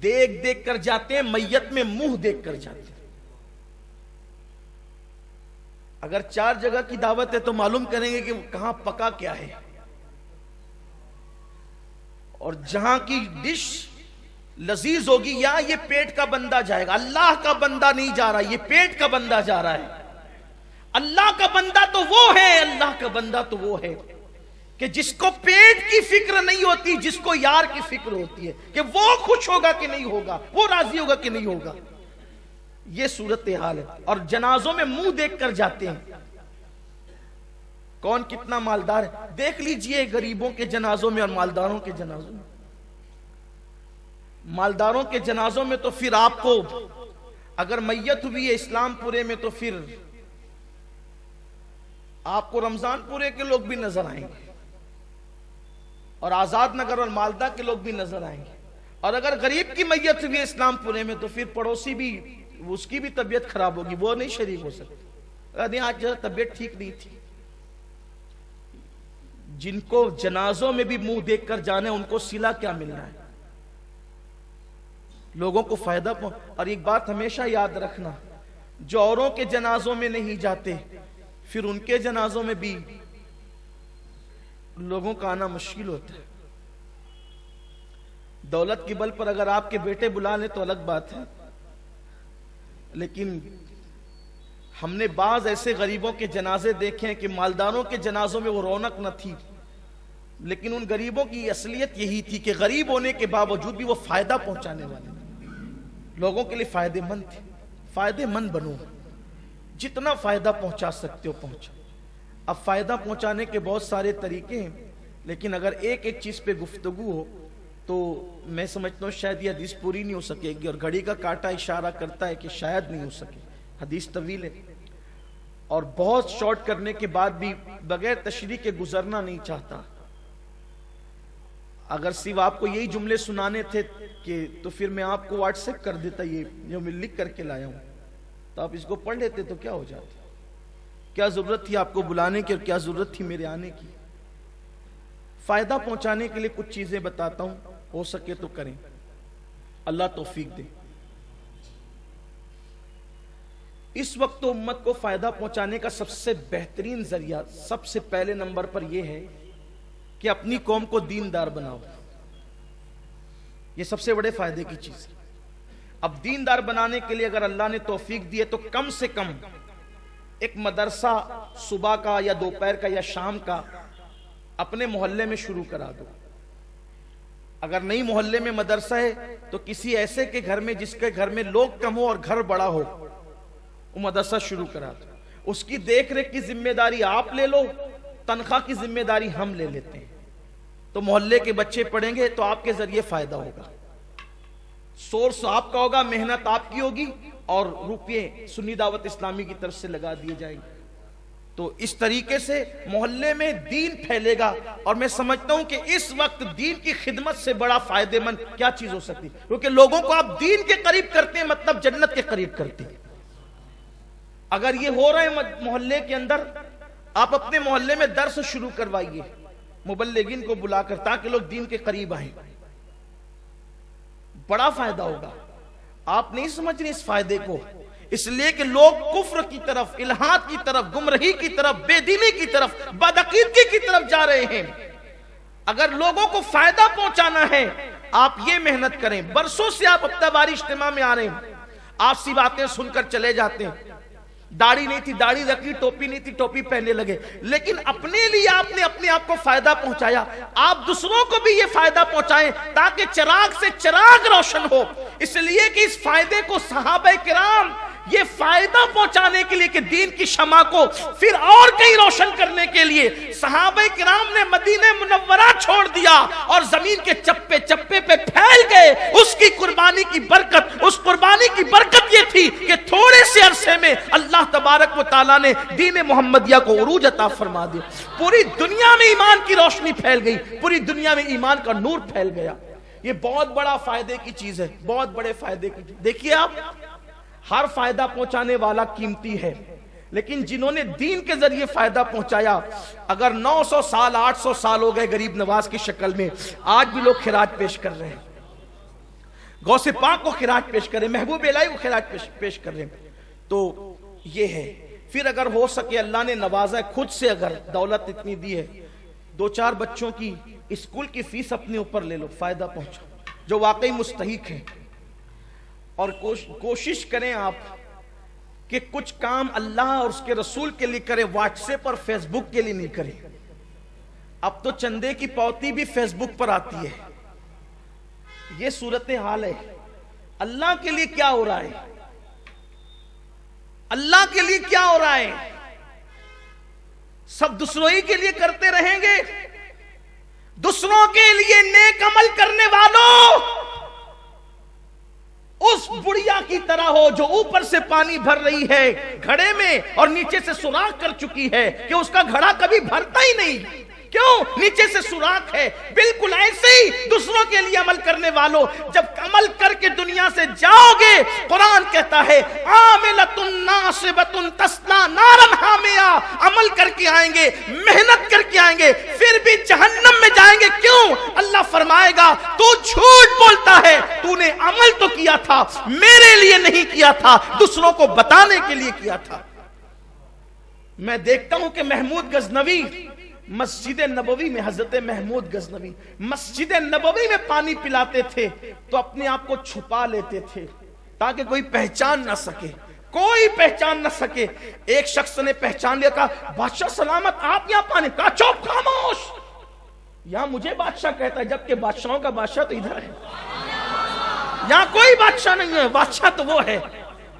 دیکھ کر جاتے ہیں، میت میں منہ دیکھ کر جاتے ہیں. اگر 4 جگہ کی دعوت ہے تو معلوم کریں گے کہ کہاں پکا کیا ہے، اور جہاں کی ڈش لذیذ ہوگی یا یہ پیٹ کا بندہ جائے گا. اللہ کا بندہ نہیں جا رہا، یہ پیٹ کا بندہ جا رہا ہے. اللہ کا بندہ تو وہ ہے، اللہ کا بندہ تو وہ ہے کہ جس کو پیٹ کی فکر نہیں ہوتی، جس کو یار کی فکر ہوتی ہے کہ وہ خوش ہوگا کہ نہیں ہوگا، وہ راضی ہوگا کہ نہیں ہوگا. یہ صورتحال ہے. اور جنازوں میں منہ دیکھ کر جاتے ہیں. کون کتنا مالدار ہے. دیکھ لیجئے غریبوں کے جنازوں میں اور مالداروں کے جنازوں میں. مالداروں کے جنازوں میں تو پھر آپ کو اگر میت ہوئی ہے اسلام پورے میں تو پھر آپ کو رمضان پورے کے لوگ بھی نظر آئیں گے اور آزاد نگر اور مالدہ کے لوگ بھی نظر آئیں گے. اور اگر غریب کی میت ہوئی ہے اسلام پورے میں تو پھر پڑوسی بھی اس کی بھی طبیعت خراب ہوگی, وہ نہیں شریک ہو سکتے. آج طبیعت ٹھیک نہیں تھی. جن کو جنازوں میں بھی منہ دیکھ کر جانے ان کو صلہ کیا مل رہا ہے, لوگوں کو فائدہ اور ایک بات ہمیشہ یاد رکھنا, جو اوروں کے جنازوں میں نہیں جاتے پھر ان کے جنازوں میں بھی لوگوں کا آنا مشکل ہوتا ہے. دولت کی بل پر اگر آپ کے بیٹے بلا لیں تو الگ بات ہے, لیکن ہم نے بعض ایسے غریبوں کے جنازے دیکھے ہیں کہ مالداروں کے جنازوں میں وہ رونق نہ تھی, لیکن ان غریبوں کی اصلیت یہی تھی کہ غریب ہونے کے باوجود بھی وہ فائدہ پہنچانے والے لوگوں کے لیے فائدے مند تھے. فائدے مند بنو, جتنا فائدہ پہنچا سکتے ہو پہنچا. اب فائدہ پہنچانے کے بہت سارے طریقے ہیں, لیکن اگر ایک ایک چیز پہ گفتگو ہو تو میں سمجھتا ہوں شاید یہ حدیث پوری نہیں ہو سکے گی, اور گھڑی کا کانٹا اشارہ کرتا ہے کہ شاید نہیں ہو سکے. حدیث طویل ہے اور بہت شارٹ کرنے کے بعد بھی بغیر تشریح کے گزرنا نہیں چاہتا. اگر صرف آپ کو یہی جملے سنانے تھے کہ تو پھر میں آپ کو واٹس ایپ کر دیتا, یہ جو میں لکھ کر کے لایا ہوں, تو آپ اس کو پڑھ لیتے تو کیا ہو جاتا. کیا ضرورت تھی آپ کو بلانے کی اور کیا ضرورت تھی میرے آنے کی. فائدہ پہنچانے کے لیے کچھ چیزیں بتاتا ہوں, ہو سکے تو کریں, اللہ توفیق دے. اس وقت تو امت کو فائدہ پہنچانے کا سب سے بہترین ذریعہ سب سے پہلے نمبر پر یہ ہے کہ اپنی قوم کو دیندار بناؤ. یہ سب سے بڑے فائدے کی چیز ہے. اب دیندار بنانے کے لیے اگر اللہ نے توفیق دی ہے تو کم سے کم ایک مدرسہ صبح کا یا دوپہر کا یا شام کا اپنے محلے میں شروع کرا دو. اگر نہیں محلے میں مدرسہ ہے تو کسی ایسے کے گھر میں جس کے گھر میں لوگ کم ہو اور گھر بڑا ہو, وہ مدرسہ شروع کرا دو. اس کی دیکھ ریکھ کی ذمہ داری آپ لے لو, تنخواہ کی ذمہ داری ہم لے لیتے ہیں. تو محلے کے بچے پڑھیں گے تو آپ کے ذریعے فائدہ ہوگا. سورس آپ کا ہوگا, محنت آپ کی ہوگی, اور روپے سنی دعوت اسلامی کی طرف سے لگا دیے جائیں گے. تو اس طریقے سے محلے میں دین پھیلے گا. اور میں سمجھتا ہوں کہ اس وقت دین کی خدمت سے بڑا فائدے مند کیا چیز ہو سکتی, کیونکہ لوگوں کو آپ دین کے قریب کرتے ہیں مطلب جنت کے قریب کرتے ہیں. اگر یہ ہو رہا ہے محلے کے اندر, آپ اپنے محلے میں درس شروع کروائیے مبلغین کو بلا کر, تاکہ لوگ دین کے قریب آئیں. بڑا فائدہ ہوگا. آپ نہیں سمجھ رہے اس فائدے کو, اس لیے کہ لوگ کفر کی طرف, الہاد کی طرف, گمراہی کی طرف, بے دینی کی طرف, بدعقیدگی کی طرف جا رہے ہیں. اگر لوگوں کو فائدہ پہنچانا ہے آپ یہ محنت کریں. برسوں سے آپ ہفتہ واری اجتماع میں آ رہے ہیں, آپ سی باتیں سن کر چلے جاتے ہیں. داڑھی نہیں تھی داڑھی رکھی, ٹوپی نہیں تھی ٹوپی پہننے لگے, لیکن اپنے لیے آپ نے اپنے آپ کو فائدہ پہنچایا. آپ دوسروں کو بھی یہ فائدہ پہنچائیں تاکہ چراغ سے چراغ روشن ہو. اس لیے کہ اس فائدے کو صحابہ کرام یہ فائدہ پہنچانے کے لیے کہ دین کی شمع کو پھر اور کہیں روشن کرنے کے لیے صحابہ کرام نے مدینہ منورہ چھوڑ دیا اور زمین کے چپے چپے پہ پھیل گئے. اس کی قربانی کی برکت, اس قربانی کی برکت یہ تھی کہ تھوڑے سے عرصے میں اللہ تبارک و تعالیٰ نے دین محمدیہ کو عروج عطا فرما دیا. پوری دنیا میں ایمان کی روشنی پھیل گئی, پوری دنیا میں ایمان کا نور پھیل گیا. یہ بہت بڑا فائدے کی چیز ہے, بہت بڑے فائدے کی چیز. دیکھیے آپ, ہر فائدہ پہنچانے والا قیمتی ہے, لیکن جنہوں نے دین کے ذریعے فائدہ پہنچایا, اگر 900 سال 800 سال ہو گئے غریب نواز کی شکل میں, آج بھی لوگ خراج پیش کر رہے ہیں. غوث پاک کو خراج پیش کر رہے ہیں, محبوب الہی کو خراج پیش کر رہے ہیں. تو یہ ہے. پھر اگر ہو سکے اللہ نے نوازا ہے, خود سے اگر دولت اتنی دی ہے, 2-4 بچوں کی اسکول کی فیس اپنے اوپر لے لو, فائدہ پہنچا جو واقعی مستحق ہیں. اور کوشش کریں آپ کہ کچھ کام اللہ اور اس کے رسول کے لیے کریں, واٹس ایپ اور فیس بک کے لیے نہیں کریں. اب تو چندے کی پوتی بھی فیس بک پر آتی ہے. یہ صورتحال ہے. اللہ کے لیے کیا ہو رہا ہے, اللہ کے لیے کیا ہو رہا ہے. سب دوسروں ہی کے لیے کرتے رہیں گے؟ دوسروں کے لیے نیک عمل کرنے والوں اس بڑھیا کی طرح ہو جو اوپر سے پانی بھر رہی ہے گھڑے میں اور نیچے سے سوراخ کر چکی ہے کہ اس کا گھڑا کبھی بھرتا ہی نہیں. کیوں؟ نیچے سے سوراخ ہے. بالکل ایسے ہی دوسروں کے لیے عمل کرنے والوں جب عمل کر کے دنیا سے جاؤ گے، قرآن کہتا ہے عاملۃ ناصبۃ تصلی نارا حامیہ، عمل کر کے آئیں گے، محنت کر کے آئیں گے، پھر بھی جہنم میں جائیں گے. کیوں؟ اللہ فرمائے گا تو جھوٹ بولتا ہے، تو نے عمل تو کیا تھا، میرے لیے نہیں کیا تھا، دوسروں کو بتانے کے لیے کیا تھا. میں دیکھتا ہوں کہ محمود غزنوی مسجد نبوی میں، حضرت محمود غزنوی مسجد نبوی میں پانی پلاتے تھے تو اپنے آپ کو چھپا لیتے تھے تاکہ کوئی پہچان نہ سکے، کوئی پہچان نہ سکے. ایک شخص نے پہچان لیا، کہا بادشاہ سلامت آپ یہاں پانی. کہا چوپ خاموش، یہاں مجھے بادشاہ کہتا ہے جبکہ بادشاہوں کا بادشاہ تو ادھر ہے. یہاں کوئی بادشاہ نہیں ہے، بادشاہ تو وہ ہے.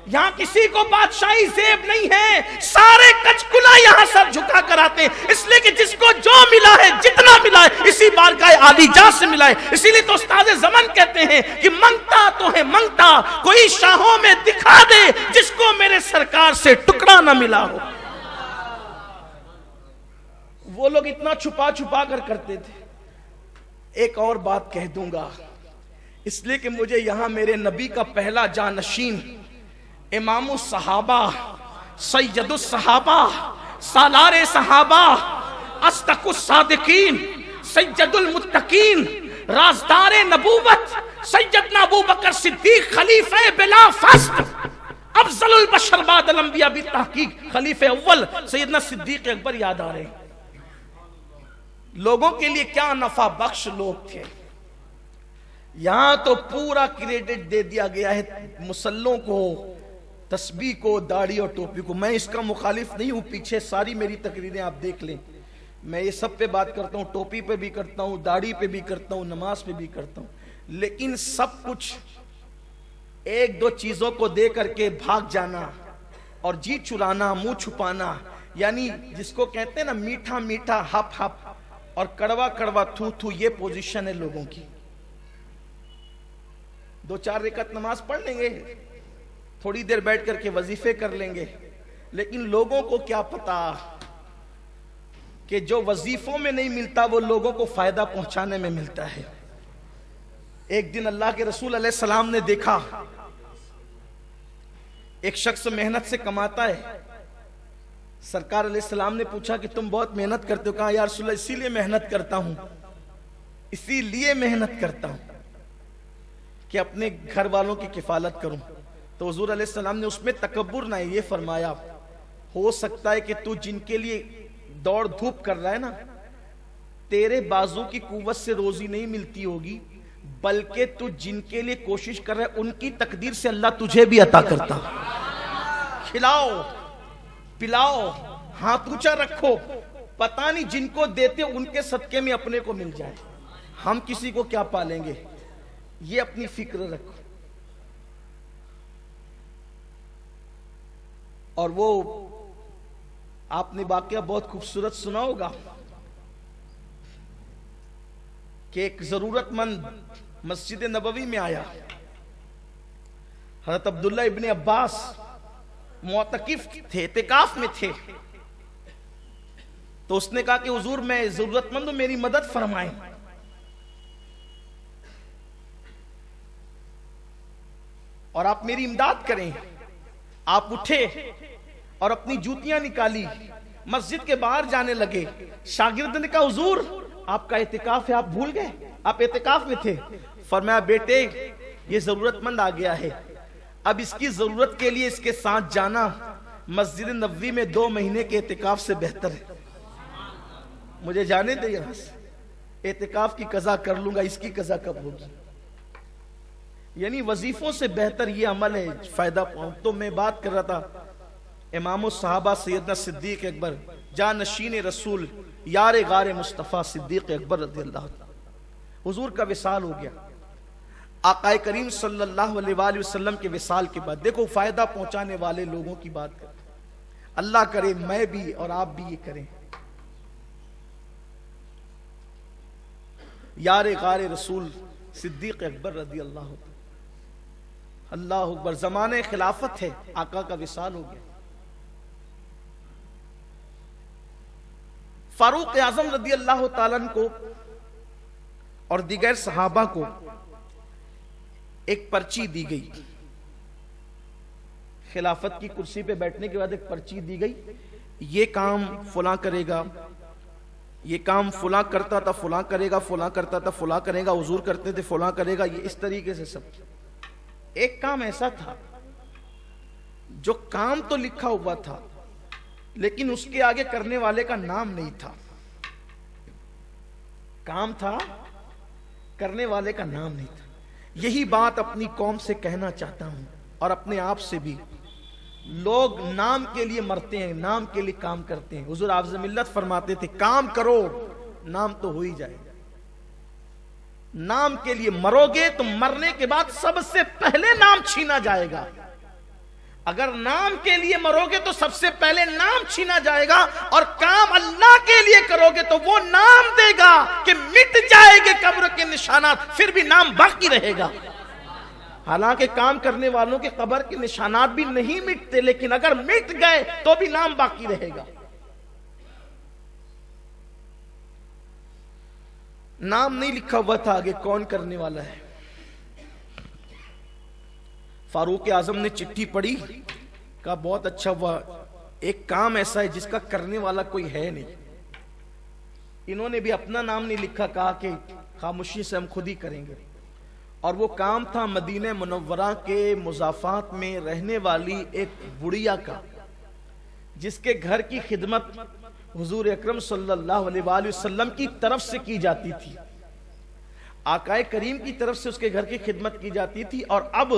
یہاں کسی کو بادشاہی زیب نہیں ہے، سارے کچکلا یہاں سر جھکا کر آتے ہیں، اس لیے کہ جس کو جو ملا ہے، جتنا ملا ہے، اسی بارگاہ عالی جاہ سے ملا ہے. اسی لیے تو استاد زمن کہتے ہیں کہ منگتا تو ہے منگتا، کوئی شاہوں میں دکھا دے جس کو میرے سرکار سے ٹکڑا نہ ملا ہو. وہ لوگ اتنا چھپا چھپا کر کرتے تھے. ایک اور بات کہہ دوں گا، اس لیے کہ مجھے یہاں میرے نبی کا پہلا جانشین امام الصحابہ، سید الصحابہ، سالار صحابہ، اصدق الصادقین، سید المتقین، رازدار نبوت، سیدنا ابو بکر صدیق خلیفہ بلا فسق، افضل البشر بعد الانبیاء بالتحقیق، خلیفہ اول سیدنا صدیق اکبر یاد آ رہے ہیں. لوگوں کے لیے کیا نفع بخش لوگ تھے. یہاں تو پورا کریڈٹ دے دیا گیا ہے مسلوں کو، تسبیح کو، داڑھی اور ٹوپی کو. میں اس کا مخالف نہیں ہوں، پیچھے ساری میری تقریریں آپ دیکھ لیں، میں یہ سب پہ بات کرتا ہوں، ٹوپی پہ بھی کرتا ہوں، داڑھی پہ بھی کرتا ہوں، نماز پہ بھی کرتا ہوں. لیکن سب کچھ ایک دو چیزوں کو دے کر کے بھاگ جانا اور جی چرانا، منہ چھپانا، یعنی جس کو کہتے ہیں نا میٹھا میٹھا ہپ ہپ اور کڑوا کڑوا تھو تھو، یہ پوزیشن ہے لوگوں کی. 2-4 رکعت نماز پڑھ لیں گے، تھوڑی دیر بیٹھ کر کے وظیفے کر لیں گے، لیکن لوگوں کو کیا پتا کہ جو وظیفوں میں نہیں ملتا وہ لوگوں کو فائدہ پہنچانے میں ملتا ہے. ایک دن اللہ کے رسول علیہ السلام نے دیکھا ایک شخص محنت سے کماتا ہے. سرکار علیہ السلام نے پوچھا کہ تم بہت محنت کرتے ہو. کہا یا رسول اللہ اسی لیے محنت کرتا ہوں، اسی لیے محنت کرتا ہوں کہ اپنے گھر والوں کی کفالت کروں. تو حضور علیہ السلام نے اس میں تکبر نہ یہ فرمایا، ہو سکتا ہے کہ تو جن کے لیے دوڑ دھوپ کر رہا ہے نا، تیرے بازو کی قوت سے روزی نہیں ملتی ہوگی، بلکہ تو جن کے لیے کوشش کر رہا ہے ان کی تقدیر سے اللہ تجھے بھی عطا کرتا. کھلاؤ پلاؤ، ہاتھ اونچا رکھو، پتہ نہیں جن کو دیتے ان کے صدقے میں اپنے کو مل جائے. ہم کسی کو کیا پالیں گے، یہ اپنی فکر رکھو. اور وہ آپ نے واقعہ بہت خوبصورت سنا ہوگا کہ ایک ضرورت مند مسجد نبوی میں آیا. حضرت عبداللہ ابن عباس معتکف تھے، اعتکاف میں تھے. تو اس نے کہا کہ حضور میں ضرورت مند ہوں، میری مدد فرمائیں. اور آپ میری امداد کریں. آپ اٹھے اور اپنی جوتیاں نکالی، مسجد کے باہر جانے لگے. شاگرد نے کہا حضور آپ کا اعتکاف ہے، آپ بھول گئے آپ اعتکاف میں تھے. فرمایا بیٹے یہ ضرورت مند آ گیا ہے، اب اس کی ضرورت کے لیے اس کے ساتھ جانا مسجد نبوی میں 2 مہینے کے اعتکاف سے بہتر ہے. مجھے جانے دے یہاں سے، اعتکاف کی قضا کر لوں گا، اس کی قضا کب ہوگی. یعنی وظیفوں سے بہتر یہ عمل ہے، فائدہ پاؤں. تو میں بات کر رہا تھا امام الصحابہ سیدنا صدیق اکبر، جانشین رسول، یار غار مصطفیٰ صدیق اکبر رضی اللہ عنہ. حضور کا وصال ہو گیا. آقا کریم صلی اللہ علیہ وآلہ وسلم کے وصال کے بعد دیکھو فائدہ پہنچانے والے لوگوں کی بات کریں. اللہ کرے میں بھی اور آپ بھی یہ کریں. یار غار رسول صدیق اکبر رضی اللہ عنہ. اللہ اکبر. زمانے خلافت ہے, آقا کا وصال ہو گیا. فاروق اعظم رضی اللہ تعالیٰ عنہ کو اور دیگر صحابہ کو ایک پرچی دی گئی. خلافت کی کرسی پہ بیٹھنے کے بعد ایک پرچی دی گئی, یہ کام فلاں کرے گا, یہ کام فلاں کرتا تھا فلاں کرے گا, فلاں کرتا تھا فلاں کرے گا, حضور کرتے تھے فلاں کرے گا, یہ اس طریقے سے سب. ایک کام ایسا تھا جو کام تو لکھا ہوا تھا لیکن اس کے آگے کرنے والے کا نام نہیں تھا. کام تھا, کرنے والے کا نام نہیں تھا. یہی بات اپنی قوم سے کہنا چاہتا ہوں اور اپنے آپ سے بھی. لوگ نام کے لیے مرتے ہیں, نام کے لیے کام کرتے ہیں. حضور حافظ ملت فرماتے تھے کام کرو نام تو ہو ہی جائے گا. نام کے لیے مرو گے تو مرنے کے بعد سب سے پہلے نام چھینا جائے گا. اگر نام کے لیے مرو گے تو سب سے پہلے نام چھینا جائے گا, اور کام اللہ کے لیے کرو گے تو وہ نام دے گا کہ مٹ جائے گے قبر کے نشانات, پھر بھی نام باقی رہے گا. حالانکہ کام کرنے والوں کے قبر کے نشانات بھی نہیں مٹتے, لیکن اگر مٹ گئے تو بھی نام باقی رہے گا. نام نہیں لکھا ہوا تھا آگے کون کرنے والا ہے. فاروق اعظم نے چٹھی پڑھی, کہا بہت اچھا ہوا, ایک کام ایسا ہے جس کا کرنے والا کوئی ہے نہیں. انہوں نے بھی اپنا نام نہیں لکھا, کہا کہ خاموشی سے ہم خود ہی کریں گے. اور وہ کام تھا مدینہ منورہ کے مضافات میں رہنے والی ایک بڑھیا کا, جس کے گھر کی خدمت حضور اکرم صلی اللہ علیہ وآلہ وسلم کی طرف سے کی جاتی تھی. آقا کریم کی طرف سے اس کے گھر کی خدمت کی جاتی تھی. اور اب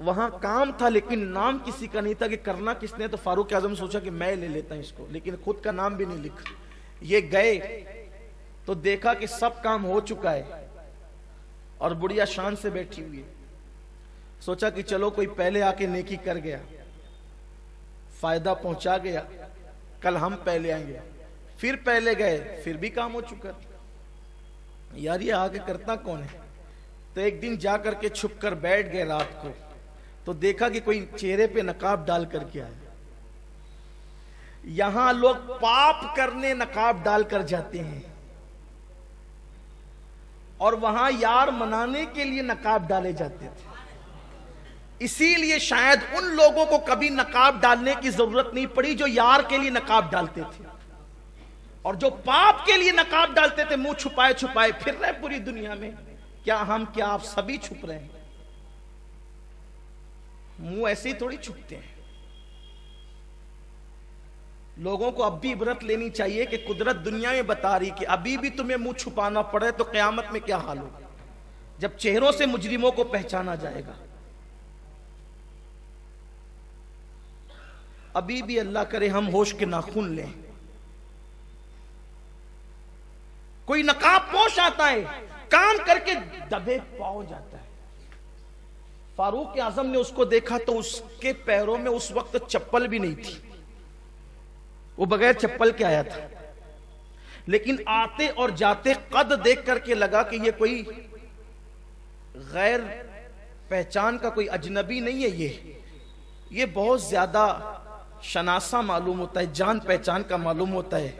وہاں کام تھا لیکن نام کسی کا نہیں تھا کہ کرنا کس نے. تو فاروق اعظم سوچا کہ میں لے لیتا ہوں اس کو, لیکن خود کا نام بھی نہیں لکھا. یہ گئے تو دیکھا کہ سب کام ہو چکا ہے اور بڑھیا شان سے بیٹھی ہوئی ہے. سوچا کہ چلو کوئی پہلے آ کے نیکی کر گیا, فائدہ پہنچا گیا, کل ہم پہلے آئیں گے. پھر پہلے گئے, پھر بھی کام ہو چکا. یار یہ آگے کرتا کون ہے. تو ایک دن جا کر کے چھپ کر بیٹھ گئے رات کو, تو دیکھا کہ کوئی چہرے پہ نقاب ڈال کر کے آیا. یہاں لوگ پاپ کرنے نقاب ڈال کر جاتے ہیں, اور وہاں یار منانے کے لیے نقاب ڈالے جاتے تھے. اسی لیے شاید ان لوگوں کو کبھی نقاب ڈالنے کی ضرورت نہیں پڑی جو یار کے لیے نقاب ڈالتے تھے, اور جو پاپ کے لیے نقاب ڈالتے تھے منہ چھپائے چھپائے پھر رہے پوری دنیا میں. کیا ہم, کیا آپ سبھی چھپ رہے ہیں؟ منہ ایسے ہی تھوڑی چھپتے ہیں. لوگوں کو اب بھی عبرت لینی چاہیے کہ قدرت دنیا میں بتا رہی کہ ابھی بھی تمہیں منہ چھپانا پڑے تو قیامت میں کیا حال ہوگا جب چہروں سے مجرموں کو پہچانا جائے گا. ابھی بھی اللہ کرے ہم ہوش کے ناخن لیں. کوئی نقاب پوش آتا ہے, کام کر کے دبے پاؤ جاتا ہے. فاروق اعظم نے اس کو دیکھا تو اس کے پیروں میں اس وقت چپل بھی نہیں تھی, وہ بغیر چپل کے آیا تھا. لیکن آتے اور جاتے قد دیکھ کر کے لگا کہ یہ کوئی غیر پہچان کا کوئی اجنبی نہیں ہے, یہ بہت زیادہ شناسہ معلوم ہوتا ہے, جان پہچان کا معلوم ہوتا ہے.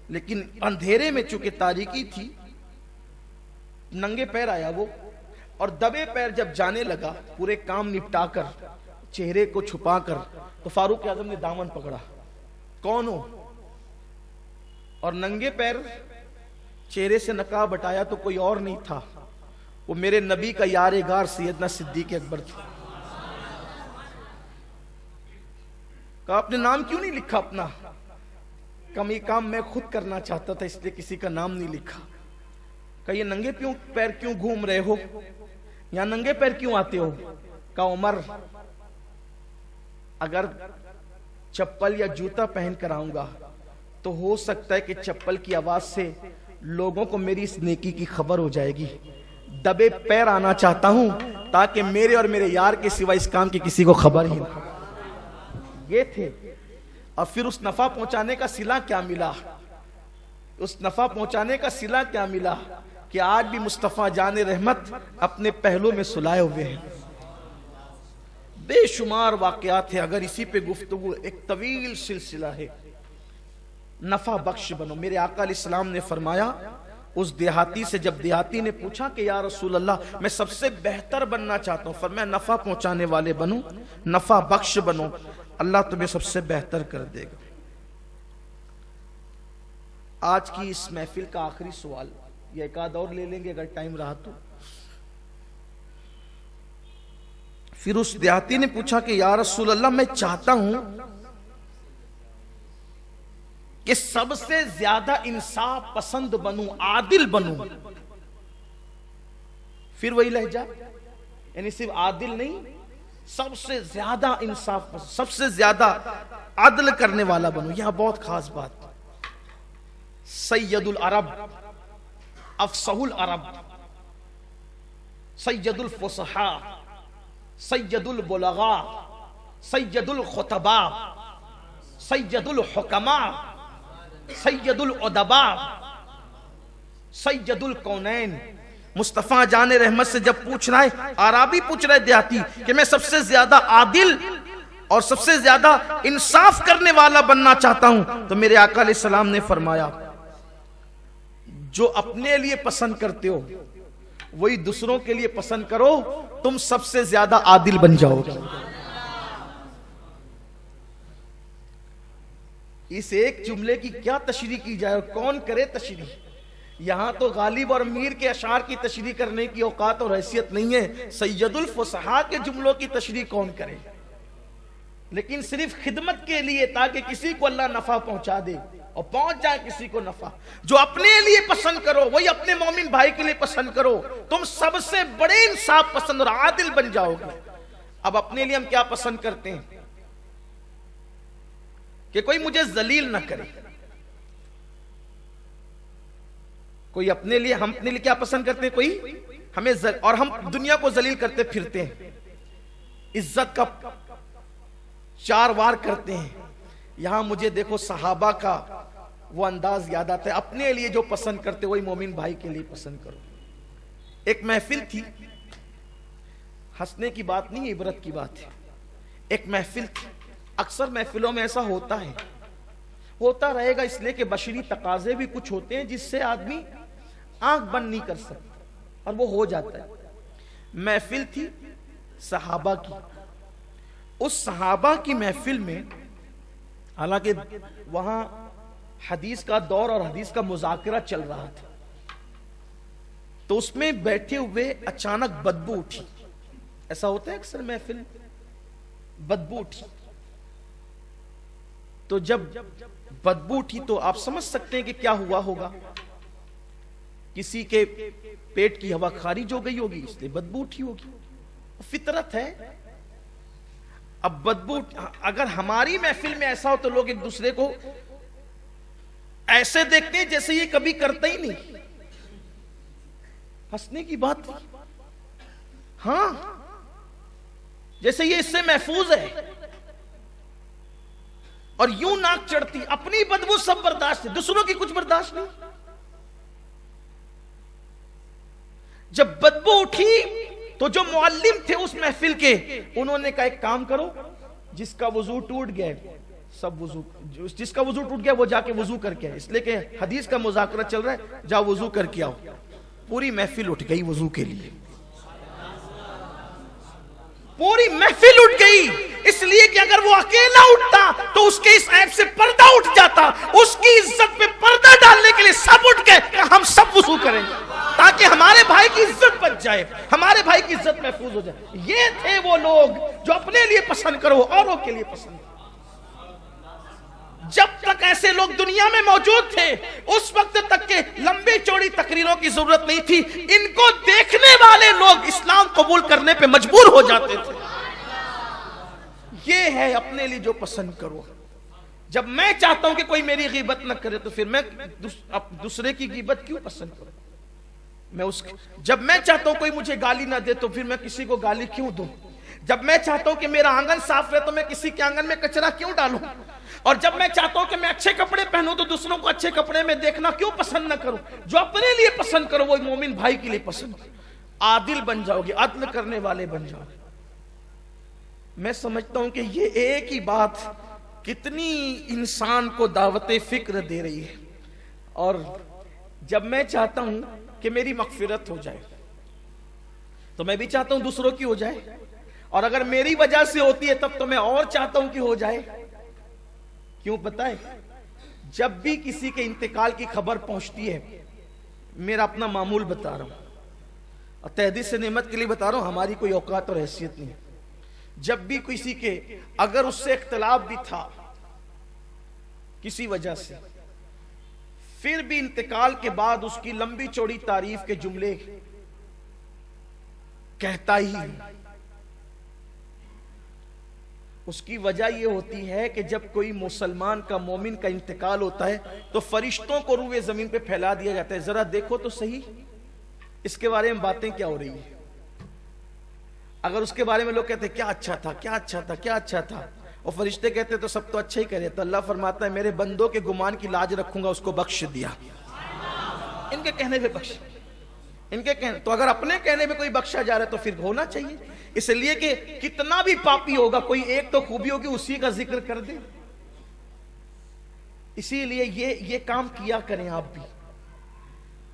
لیکن اندھیرے میں چونکہ تاریکی تھی, ننگے پیر آیا وہ, اور دبے پیر جب جانے لگا پورے کام نپٹا کر چہرے کو چھپا کر, تو فاروق اعظم نے دامن پکڑا, کون ہو؟ اور ننگے پیر چہرے سے نقاب ہٹایا تو کوئی اور نہیں تھا, وہ میرے نبی کا یار غار سیدنا صدیق اکبر تھا. کہا آپ نے نام کیوں نہیں لکھا اپنا؟ کمی کام میں خود کرنا چاہتا تھا اس لیے کسی کا نام نہیں لکھا. کہا یہ ننگے پیر کیوں گھوم رہے ہو, یا ننگے پیر کیوں آتے ہو؟ کہا عمر اگر چپل یا جوتا پہن کر آؤں گا تو ہو سکتا ہے کہ چپل کی آواز سے لوگوں کو میری اس نیکی کی خبر ہو جائے گی. دبے پیر آنا چاہتا ہوں تاکہ میرے اور میرے یار کے سوا اس کام کی کسی کو خبر ہی نہ. یہ تھے. اور پھر اس نفع پہنچانے کا صلہ کیا ملا؟ اس نفع پہنچانے کا صلہ کیا ملا کہ آج بھی مصطفیٰ جان رحمت اپنے پہلو میں سلائے ہوئے ہیں. بے شمار واقعات ہیں، اگر اسی پہ گفتگو ایک طویل سلسلہ ہے. نفع بخش بنو. میرے آقا علیہ السلام نے فرمایا اس دیہاتی سے، جب دیہاتی نے پوچھا کہ یا رسول اللہ میں سب سے بہتر بننا چاہتا ہوں، فرمایا نفع پہنچانے والے بنو، نفع بخش بنو، اللہ تمہیں سب سے بہتر کر دے گا. آج کی اس محفل کا آخری سوال، یا ایک آدھ اور لے لیں گے اگر ٹائم رہا تو. پھر اس دیہاتی نے پوچھا کہ یا رسول اللہ میں چاہتا ہوں کہ سب سے زیادہ انصاف پسند بنوں، عادل بنوں. پھر وہی لہجہ، یعنی صرف عادل نہیں، سب سے زیادہ انصاف پسند، سب سے زیادہ عدل کرنے والا بنوں. یہاں بہت خاص بات، سید العرب، افصح العرب، سید الفصحاء، سید البلغاء، سید الخطباء، سید الحکماء، سید الادباء، سید الکونین. مصطفیٰ جان رحمت سے جب پوچھ رہا ہے، عربی پوچھ رہے دیہاتی کہ میں سب سے زیادہ عادل اور سب سے زیادہ انصاف کرنے والا بننا چاہتا ہوں، تو میرے آقا علیہ السلام نے فرمایا جو اپنے لیے پسند کرتے ہو وہی دوسروں کے لیے پسند کرو، تم سب سے زیادہ عادل بن جاؤ گے. اس ایک جملے کی کیا تشریح کی جائے اور کون کرے تشریح. یہاں تو غالب اور امیر کے اشعار کی تشریح کرنے کی اوقات اور حیثیت نہیں ہے، سید الفصحاء کے جملوں کی تشریح کون کرے. لیکن صرف خدمت کے لیے، تاکہ کسی کو اللہ نفع پہنچا دے اور پہنچ جائے کسی کو نفع. جو اپنے لیے پسند کرو وہی اپنے مومن بھائی کے لیے پسند کرو، تم سب سے بڑے انصاف پسند اور عادل بن جاؤ گے. اب اپنے لیے ہم کیا پسند کرتے ہیں کہ کوئی مجھے ذلیل نہ کرے. کوئی اپنے لیے، ہم اپنے لیے کیا پسند کرتے ہیں، کوئی ہمیں اور ہم دنیا کو ذلیل کرتے پھرتے ہیں، عزت کا چار وار کرتے ہیں. یہاں مجھے دیکھو صحابہ کا وہ انداز یاد آتا ہے، اپنے لیے جو پسند کرتے وہی مومن بھائی کے لیے پسند کرو. ایک محفل تھی، ہنسنے کی بات نہیں، عبرت کی بات ہے. ایک محفل تھی، اکثر محفلوں میں ایسا ہوتا ہے، ہوتا رہے گا، اس لیے کہ بشری تقاضے بھی کچھ ہوتے ہیں جس سے آدمی آنکھ بند نہیں کر سکتا اور وہ ہو جاتا ہے. محفل تھی صحابہ کی. اس صحابہ کی محفل میں، حالانکہ وہاں حدیث کا دور اور حدیث کا مذاکرہ چل رہا تھا، تو اس میں بیٹھے ہوئے اچانک بدبو اٹھی. ایسا ہوتا ہے اکثر محفل، بدبو اٹھی. تو جب بدبو اٹھی تو آپ سمجھ سکتے ہیں کہ کیا ہوا ہوگا. کسی کے پیٹ کی ہوا خارج ہو گئی ہوگی، اس لیے بدبو اٹھی ہوگی، فطرت ہے. اب بدبو، اگر ہماری محفل میں ایسا ہو تو لوگ ایک دوسرے کو ایسے دیکھتے ہیں جیسے یہ کبھی کرتا ہی نہیں. ہنسنے کی بات، ہاں، جیسے یہ اس سے محفوظ ہے، اور یوں ناک چڑھتی. اپنی بدبو سب برداشت ہے، دوسروں کی کچھ برداشت نہیں. جب بدبو اٹھی تو جو معلم تھے اس محفل کے، انہوں نے کہا ایک کام کرو، جس کا وضو ٹوٹ گیا سب وضو، جس کا وضو ٹوٹ گیا وہ جا کے وضو کر کے آئے، اس لیے کہ حدیث کا مذاکرہ چل رہا ہے، جا وضو کر کے آؤ. پوری محفل اٹھ گئی وضو کے لیے، پوری محفل اٹھ گئی. اس لیے کہ اگر وہ اکیلا اٹھتا تو اس کے اس عیب سے پردہ اٹھ جاتا. اس کی عزت پہ پردہ ڈالنے کے لیے سب اٹھ گئے کہ ہم سب وضو کریں گے تاکہ ہمارے بھائی کی عزت بچ جائے، ہمارے بھائی کی عزت محفوظ ہو جائے. یہ تھے وہ لوگ جو اپنے لیے پسند کرو، اوروں کے لیے پسند کرو. جب تک ایسے لوگ دنیا میں موجود تھے اس وقت تک کہ لمبی چوڑی تقریروں کی ضرورت نہیں تھی. ان کو دیکھنے والے لوگ اسلام قبول کرنے پہ مجبور ہو جاتے تھے. یہ ہے اپنے لیے جو پسند کرو. جب میں چاہتا ہوں کہ کوئی میری غیبت نہ کرے تو پھر میں دوسرے کی غیبت کیوں پسند کروں. جب میں چاہتا ہوں کوئی مجھے گالی نہ دے تو پھر میں کسی کو گالی کیوں دوں. جب میں چاہتا ہوں کہ میرا آنگن صاف رہے تو میں کسی کے آنگن میں کچرا کیوں ڈالوں. اور جب میں چاہتا ہوں کہ میں اچھے کپڑے پہنوں تو دوسروں کو اچھے کپڑے میں دیکھنا کیوں پسند نہ کروں؟ جو اپنے لیے پسند کرو وہ مومن بھائی کے لیے پسند کرو، عادل بن جاؤ گے، عدل کرنے والے بن جاؤ گے۔ میں سمجھتا ہوں کہ یہ ایک ہی بات کتنی انسان کو دعوت فکر دے رہی ہے۔ اور جب میں چاہتا ہوں کہ میری مغفرت ہو جائے تو میں بھی چاہتا ہوں دوسروں کی ہو جائے، اور اگر میری وجہ سے ہوتی ہے تب تو میں اور چاہتا ہوں کہ ہو جائے۔ کیوں پتہ ہے؟ جب بھی کسی کے انتقال کی خبر پہنچتی ہے، میرا اپنا معمول بتا رہا ہوں اور تحدیث نعمت کے لیے بتا رہا ہوں، ہماری کوئی اوقات اور حیثیت نہیں، جب بھی کسی کے اگر اس سے اختلاف بھی تھا کسی وجہ سے، پھر بھی انتقال کے بعد اس کی لمبی چوڑی تعریف کے جملے کہتا ہی ہوں۔ اس کی وجہ یہ ہوتی ہے کہ جب کوئی مسلمان کا مومن کا انتقال ہوتا ہے تو فرشتوں کو روئے زمین پہ پھیلا دیا جاتا ہے، ذرا دیکھو تو صحیح اس کے بارے میں باتیں کیا ہو رہی ہیں۔ اگر اس کے بارے میں لوگ کہتے ہیں کیا اچھا تھا، کیا اچھا تھا، کیا اچھا تھا، اور فرشتے کہتے تو سب تو اچھا ہی کہہ رہے، تو اللہ فرماتا ہے میرے بندوں کے گمان کی لاج رکھوں گا، اس کو بخش دیا، ان کے کہنے پہ بخش، ان کے کہنے تو اگر اپنے کہنے پہ کوئی بخشا جا رہا ہے تو پھر ہونا چاہیے، اس لیے کہ کتنا بھی پاپی ہوگا کوئی ایک تو خوبی ہوگی اسی کا ذکر کر دے۔ اسی لیے یہ کام کیا کریں آپ بھی،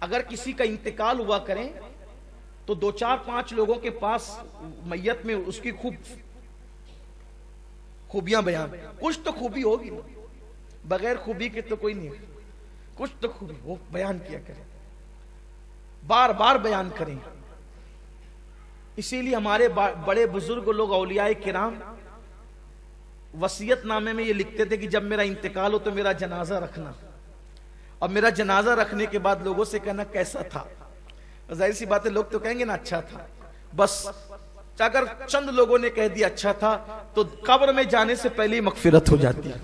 اگر کسی کا انتقال ہوا کریں تو 2-4-5 لوگوں کے پاس میت میں اس کی خوبیاں بیان، کچھ تو خوبی ہوگی، بغیر خوبی کے تو کوئی نہیں، کچھ تو خوبی وہ بیان کیا کریں، بار بار بیان کریں۔ اسی لیے ہمارے بڑے بزرگ لوگ اولیاء کرام وصیت نامے میں یہ لکھتے تھے کہ جب میرا انتقال ہو تو میرا جنازہ رکھنا، اور میرا جنازہ رکھنے کے بعد لوگوں سے کہنا کیسا تھا، ظاہر سی بات ہے لوگ تو کہیں گے نا اچھا تھا، بس اگر چند لوگوں نے کہہ دیا اچھا تھا تو قبر میں جانے سے پہلے ہی مغفرت ہو جاتی ہے۔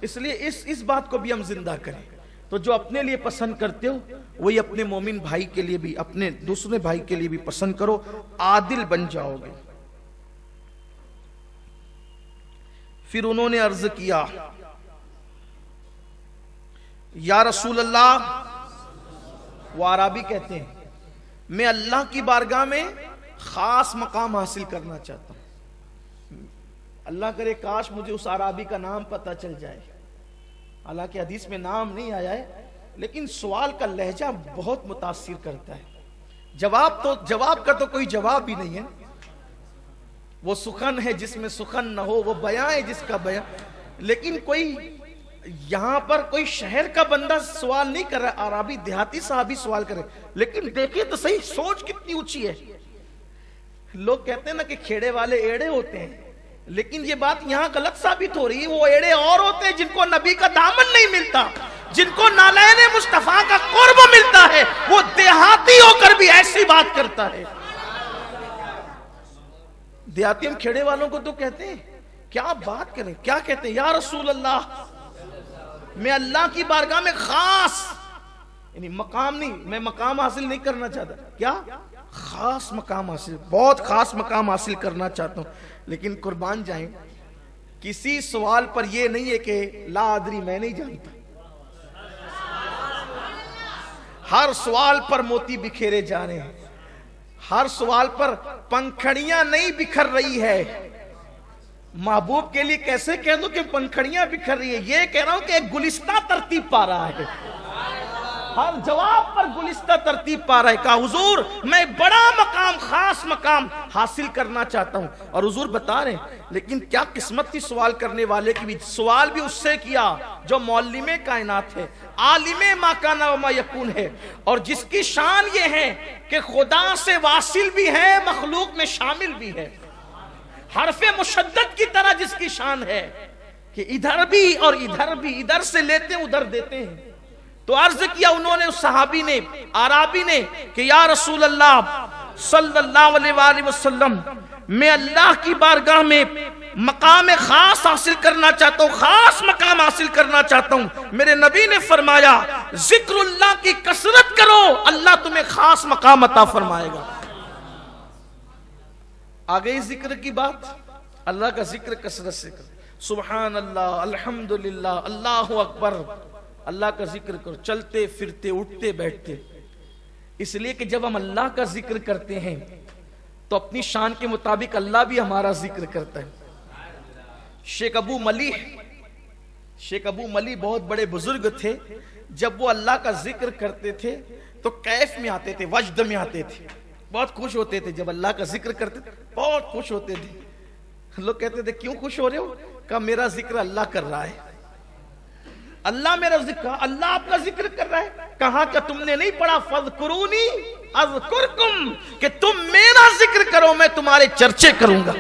اس لیے اس بات کو بھی ہم زندہ کریں، تو جو اپنے لیے پسند کرتے ہو وہی اپنے مومن بھائی کے لیے بھی، اپنے دوسرے بھائی کے لیے بھی پسند کرو، عادل بن جاؤ گے۔ پھر انہوں نے عرض کیا یا رسول اللہ، وہ عربی کہتے ہیں میں اللہ کی بارگاہ میں خاص مقام حاصل کرنا چاہتا ہوں، اللہ کرے کاش مجھے اس عربی کا نام پتہ چل جائے، حالانکہ حدیث میں نام نہیں آیا ہے، لیکن سوال کا لہجہ بہت متاثر کرتا ہے، جواب کا تو کوئی جواب ہی نہیں ہے، وہ سخن ہے جس میں سخن نہ ہو، وہ بیان ہے جس کا بیان، لیکن کوئی یہاں پر کوئی شہر کا بندہ سوال نہیں کر رہا، عربی دیہاتی صحابی سوال کرے، لیکن دیکھیں تو صحیح سوچ کتنی اونچی ہے۔ لوگ کہتے ہیں نا کہ کھیڑے والے ایڑے ہوتے ہیں، لیکن یہ بات یہاں غلط ثابت ہو رہی ہے، وہ ایڑے اور ہوتے ہیں جن کو نبی کا دامن نہیں ملتا، جن کو نالین مصطفیٰ کا قرب ملتا ہے، وہ دیہاتی ہو کر بھی ایسی بات کرتا ہے۔ دیہاتی ہم کھیڑے والوں کو تو کہتے ہیں کیا بات کریں، کیا کہتے ہیں یا رسول اللہ میں اللہ کی بارگاہ میں خاص، یعنی مقام نہیں، میں مقام حاصل نہیں کرنا چاہتا، کیا خاص مقام حاصل، بہت خاص مقام حاصل کرنا چاہتا ہوں، لیکن قربان جائیں کسی سوال پر یہ نہیں ہے کہ لا ادری میں نہیں جانتا، ہر سوال پر موتی بکھیرے جا رہے ہیں، ہر سوال پر پنکھڑیاں نہیں بکھر رہی ہے۔ محبوب کے لیے کیسے کہہ دو کہ پنکھڑیاں بکھر رہی ہے، یہ کہہ رہا ہوں کہ ایک گلستہ ترتیب پا رہا ہے، ہر جواب پر گلستہ ترتیب پا رہا ہے، کہا حضور میں بڑا مقام، خاص مقام حاصل کرنا چاہتا ہوں، اور حضور بتا رہے ہیں لیکن کیا قسمت تھی سوال کرنے والے کی بھی، سوال بھی اس سے کیا جو معلم کائنات ہے، عالم ما کان و ما یکون ہے، اور جس کی شان یہ ہے کہ خدا سے واصل بھی ہے، مخلوق میں شامل بھی ہے، حرف مشدد کی طرح جس کی شان ہے کہ ادھر بھی اور ادھر بھی، ادھر سے لیتے ہیں ادھر دیتے ہیں۔ تو عرض کیا انہوں نے، اس صحابی نے، عربی نے، کہ یا رسول اللہ صلی اللہ علیہ وآلہ وسلم میں اللہ کی بارگاہ میں مقام خاص حاصل کرنا چاہتا ہوں، خاص مقام حاصل کرنا چاہتا ہوں۔ میرے نبی نے فرمایا ذکر اللہ کی کثرت کرو، اللہ تمہیں خاص مقام عطا فرمائے گا۔ آگئی ذکر کی بات، اللہ کا ذکر کثرت سے کرو۔ سبحان اللہ، الحمدللہ، اللہ اکبر، اللہ کا ذکر کرو، چلتے پھرتے اٹھتے بیٹھتے. اس لیے کہ جب ہم اللہ کا ذکر کرتے ہیں تو اپنی شان کے مطابق اللہ بھی ہمارا ذکر کرتا ہے. شیخ ابو ملی بہت بڑے بزرگ تھے. جب وہ اللہ کا ذکر کرتے تھے تو کیف میں آتے تھے، وجد میں آتے تھے، بہت خوش ہوتے تھے. جب اللہ کا ذکر کرتے تھے بہت خوش ہوتے تھے. لوگ کہتے تھے کیوں خوش ہو رہے ہو؟ کہا میرا ذکر اللہ کر رہا ہے، اللہ میرا ذکر، اللہ آپ کا ذکر کر رہا ہے. کہا کہ تم نے نہیں پڑھا فذکرونی اذکرکم، کہ تم میرا ذکر کرو میں تمہارے چرچے کروں گا.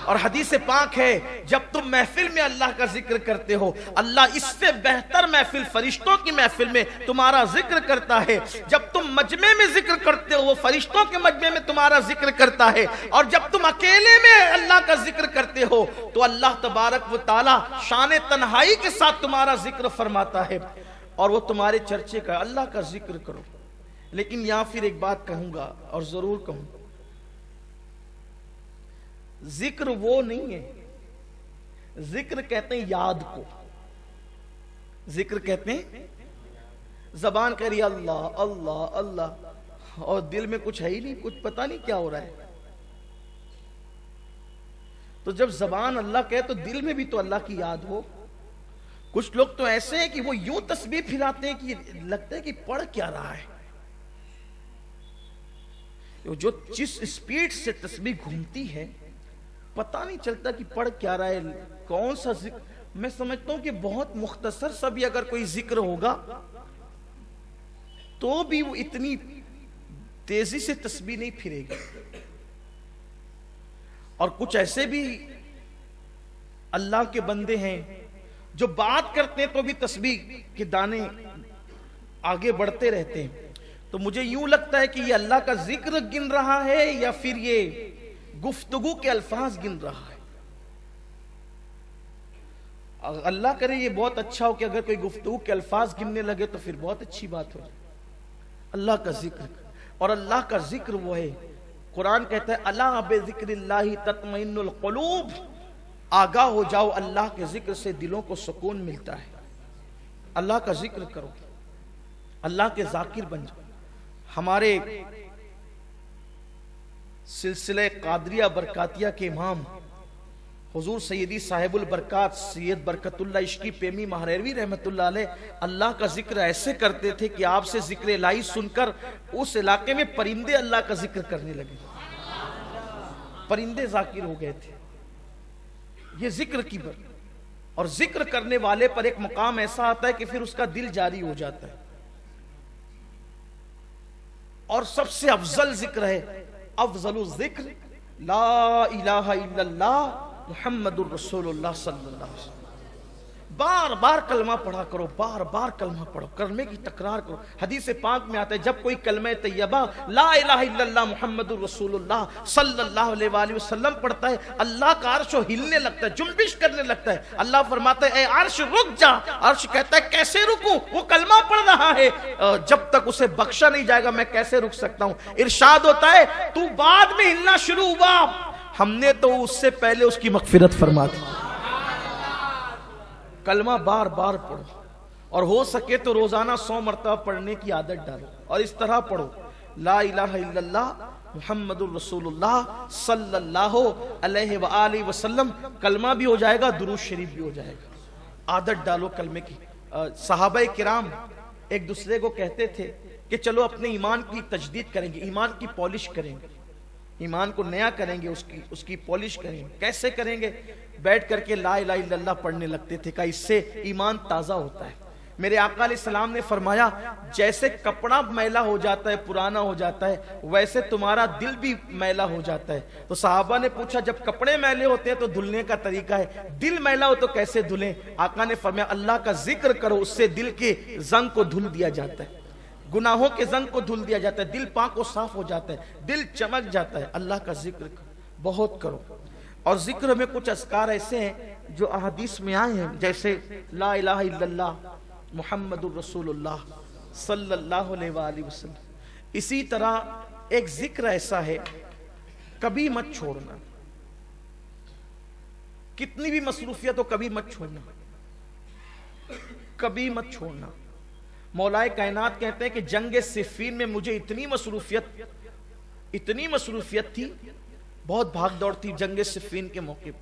اور حدیث پاک ہے جب تم محفل میں اللہ کا ذکر کرتے ہو، اللہ اس سے بہتر محفل فرشتوں کی محفل میں تمہارا ذکر کرتا ہے. جب تم مجمع میں ذکر کرتے ہو وہ فرشتوں کے مجمع میں تمہارا ذکر کرتا ہے. اور جب تم اکیلے میں اللہ کا ذکر کرتے ہو تو اللہ تبارک و تعالی شان تنہائی کے ساتھ تمہارا ذکر فرماتا ہے اور وہ تمہارے چرچے کا. اللہ کا ذکر کرو. لیکن یہاں پھر ایک بات کہوں گا اور ضرور کہوں، ذکر وہ نہیں ہے، ذکر کہتے ہیں یاد کو. ذکر کہتے ہیں زبان کہہ رہی اللہ اللہ اللہ اور دل میں کچھ ہے ہی نہیں، کچھ پتہ نہیں کیا ہو رہا ہے. تو جب زبان اللہ کہے تو دل میں بھی تو اللہ کی یاد ہو. کچھ لوگ تو ایسے ہیں کہ وہ یوں تسبیح پھراتے ہیں کہ لگتا ہے کہ پڑھ کیا رہا ہے. جو جس سپیڈ سے تسبیح گھومتی ہے پتہ نہیں چلتا کہ پڑھ کیا رہا ہے، کون سا ذکر. میں سمجھتا ہوں کہ بہت مختصر سا بھی اگر کوئی ذکر ہوگا تو بھی وہ اتنی تیزی سے تسبیح نہیں پھرے گی. اور کچھ ایسے بھی اللہ کے بندے ہیں جو بات کرتے ہیں تو بھی تسبیح کے دانے آگے بڑھتے رہتے ہیں. تو مجھے یوں لگتا ہے کہ یہ اللہ کا ذکر گن رہا ہے یا پھر یہ گفتگو کے الفاظ گن رہا ہے. اللہ کرے یہ بہت اچھا ہو کہ اگر کوئی گفتگو کے الفاظ گننے لگے تو پھر بہت اچھی بات ہو جائے. اللہ کا ذکر، اور اللہ کا ذکر وہ ہے، قرآن کہتا ہے الا بذکر اللہ تطمئن القلوب، آگاہ ہو جاؤ اللہ کے ذکر سے دلوں کو سکون ملتا ہے. اللہ کا ذکر کرو، اللہ کے ذاکر بن جاؤ. ہمارے سلسلہ قادریہ برکاتیہ کے امام حضور سیدی صاحب البرکات سید برکت اللہ عشقی پیمی مہریروی رحمت اللہ علیہ اللہ کا ذکر ایسے کرتے تھے کہ آپ سے ذکر الہی سن کر اس علاقے میں پرندے اللہ کا ذکر کرنے لگے، پرندے ذاکر ہو گئے تھے. یہ ذکر کی بر، اور ذکر کرنے والے پر ایک مقام ایسا آتا ہے کہ پھر اس کا دل جاری ہو جاتا ہے. اور سب سے افضل ذکر ہے، افضل الذکر لا الہ الا اللہ محمد الرسول اللہ صلی اللہ علیہ وسلم. بار بار کلمہ پڑھا کرو، بار بار کلمہ پڑھو، کلمے کی تکرار کرو. حدیث پاک میں آتا ہے جب کوئی کلمہ طیبہ لا الہ الا اللہ محمد الرسول اللہ صلی اللہ علیہ وآلہ وسلم پڑھتا ہے اللہ کا عرش ہلنے لگتا ہے، جنبش کرنے لگتا ہے. اللہ فرماتا ہے اے عرش رک جا. عرش کہتا ہے کیسے رکوں، وہ کلمہ پڑھ رہا ہے، جب تک اسے بخشا نہیں جائے گا میں کیسے رک سکتا ہوں. ارشاد ہوتا ہے تو بعد میں ہلنا شروع ہوا، ہم نے تو اس سے پہلے اس کی مغفرت فرما دی. کلمہ بار بار پڑھو، اور ہو سکے تو روزانہ 100 مرتبہ پڑھنے کی عادت ڈالو. اور اس طرح پڑھو لا الہ الا اللہ محمد الرسول اللہ صلی اللہ علیہ وآلہ وسلم. کلمہ بھی ہو جائے گا، درود شریف بھی ہو جائے گا. عادت ڈالو کلمے کی. صحابہ کرام ایک دوسرے کو کہتے تھے کہ چلو اپنے ایمان کی تجدید کریں گے، ایمان کی پالش کریں گے، ایمان کو نیا کریں گے، اس کی پالش کریں گے. کیسے کریں گے؟ بیٹھ کر کے لا الہ الا اللہ پڑھنے لگتے تھے کہ اس سے ایمان تازہ ہوتا ہے. میرے آقا علیہ السلام نے فرمایا جیسے کپڑا میلا ہو جاتا ہے، پرانا ہو جاتا ہے، ویسے تمہارا دل بھی میلا ہو جاتا ہے. تو صحابہ نے پوچھا جب کپڑے میلے ہوتے ہیں تو دھلنے کا طریقہ ہے، دل میلا ہو تو کیسے دھلیں؟ آقا نے فرمایا اللہ کا ذکر کرو، اس سے دل کے زنگ کو دھل دیا جاتا ہے، گناہوں کے زنگ کو دھل دیا جاتا ہے، دل پاک و صاف ہو جاتا ہے، دل چمک جاتا ہے. اللہ کا ذکر بہت کرو. اور ذکر میں کچھ اذکار ایسے ہیں جو احادیث میں آئے ہیں، جیسے لا الہ الا اللہ محمد الرسول اللہ صلی اللہ علیہ وآلہ وسلم. اسی طرح ایک ذکر ایسا ہے کبھی مت چھوڑنا، کتنی بھی مصروفیت ہو کبھی مت چھوڑنا، کبھی مت چھوڑنا۔ مولا کائنات کہتے ہیں کہ جنگ صفین میں مجھے اتنی مصروفیت تھی، بہت بھاگ دوڑ تھی جنگ صفین کے موقع پر،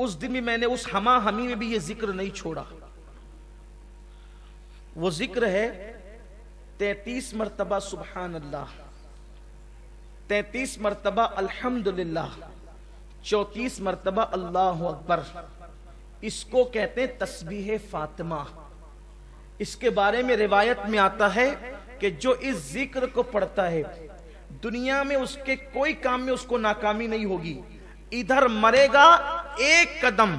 اس دن بھی میں نے اس ہما ہمی میں بھی یہ ذکر نہیں چھوڑا۔ وہ ذکر ہے 33 مرتبہ سبحان اللہ، 33 مرتبہ الحمدللہ، 34 مرتبہ اللہ اکبر۔ اس کو کہتے ہیں تسبیح فاطمہ۔ اس کے بارے میں روایت میں آتا ہے کہ جو اس ذکر کو پڑھتا ہے دنیا میں اس کے کوئی کام میں اس کو ناکامی نہیں ہوگی، ادھر مرے گا ایک قدم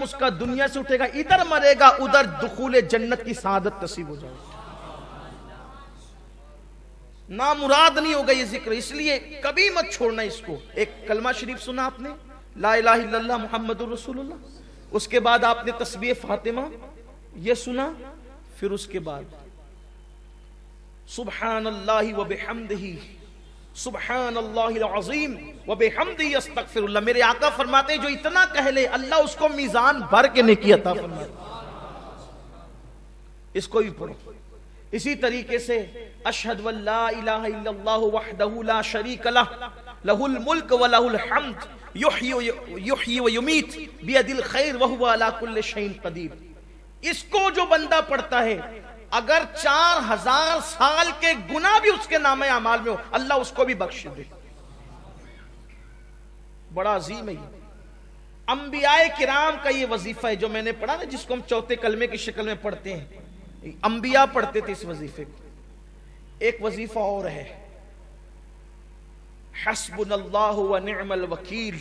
اس کا دنیا سے اٹھے گا، ادھر مرے گا ادھر دخول جنت کی سعادت نصیب ہو جائے گی۔ نامراد نہیں ہوگا یہ ذکر، اس لیے کبھی مت چھوڑنا اس کو۔ ایک کلمہ شریف سنا آپ نے، لا الہ الا اللہ محمد الرسول اللہ، اس کے بعد آپ نے تسبیح فاطمہ یہ سنا، پھر اس کے بعد سبحان اللہ وبحمدہ، سبحان اللہ العظیم وبحمدہ استغفر اللہ۔ میرے آقا فرماتے ہیں جو اتنا کہہ لے اللہ اس کو میزان بھر کے نیکی عطا فرماتے۔ اس کو بھی پڑھو۔ اسی طریقے سے اشہد ان لا الہ الا اللہ وحدہ لا شریک لہ لہ الملک ولہ الحمد یحیی ویمیت بیدہ الخیر وہو علی کل شیء قدیر۔ اس کو جو بندہ پڑھتا ہے اگر 4000 سال کے گناہ بھی اس کے نامہ اعمال میں ہو اللہ اس کو بھی بخش دے۔ بڑا عظیم ہے یہ۔ انبیاء کرام کا یہ وظیفہ ہے جو میں نے پڑھا نا، جس کو ہم چوتھے کلمے کی شکل میں پڑھتے ہیں، انبیاء پڑھتے تھے اس وظیفے کو۔ ایک وظیفہ اور ہے، حسبنا اللہ ونعم الوکیل۔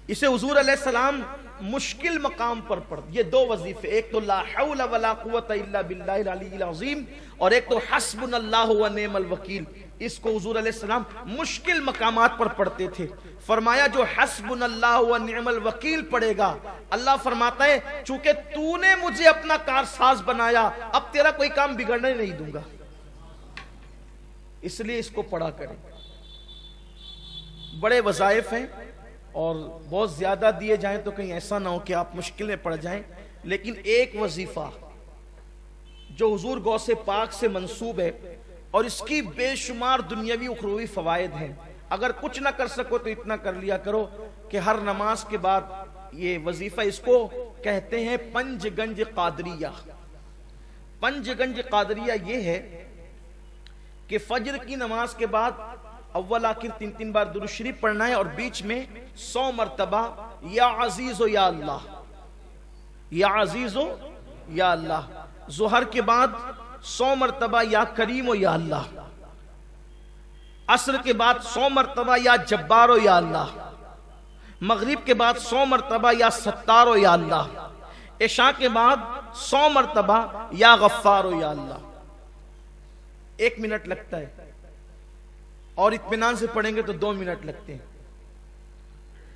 اسے حضور علیہ السلام مشکل مقام پر پڑھ، یہ دو وظیفے، ایک تو لا حول ولا قوت الا باللہ العلی العظیم، اور ایک تو حسبنا اللہ ونعم الوکیل۔ اس کو حضور علیہ السلام مشکل مقامات پر پڑھتے تھے۔ فرمایا جو حسبنا اللہ ونعم الوکیل پڑھے گا، اللہ فرماتا ہے چونکہ تو نے مجھے اپنا کارساز بنایا اب تیرا کوئی کام بگڑنے نہیں دوں گا، اس لیے اس کو پڑھا کریں۔ بڑے وظائف ہیں اور بہت زیادہ دیے جائیں تو کہیں ایسا نہ ہو کہ آپ مشکل میں پڑ جائیں، لیکن ایک وظیفہ جو حضور غوث پاک سے منسوب ہے اور اس کی بے شمار دنیاوی اخروی فوائد ہیں، اگر کچھ نہ کر سکو تو اتنا کر لیا کرو کہ ہر نماز کے بعد یہ وظیفہ، اس کو کہتے ہیں پنج گنج قادریہ۔ پنج گنج قادریہ یہ ہے کہ فجر کی نماز کے بعد اول آخر 3 بار درود شریف پڑھنا ہے، اور بیچ میں 100 مرتبہ یا عزیز و یا اللہ، یا عزیز و یا اللہ۔ ظہر کے بعد 100 مرتبہ یا کریم و یا اللہ، عصر کے بعد 100 مرتبہ یا جبار و یا اللہ، مغرب کے بعد 100 مرتبہ یا ستار و یا اللہ، عشاء کے بعد 100 مرتبہ یا غفار و یا اللہ۔ 1 منٹ لگتا ہے، اور اطمینان سے پڑھیں گے تو 2 منٹ لگتے ہیں،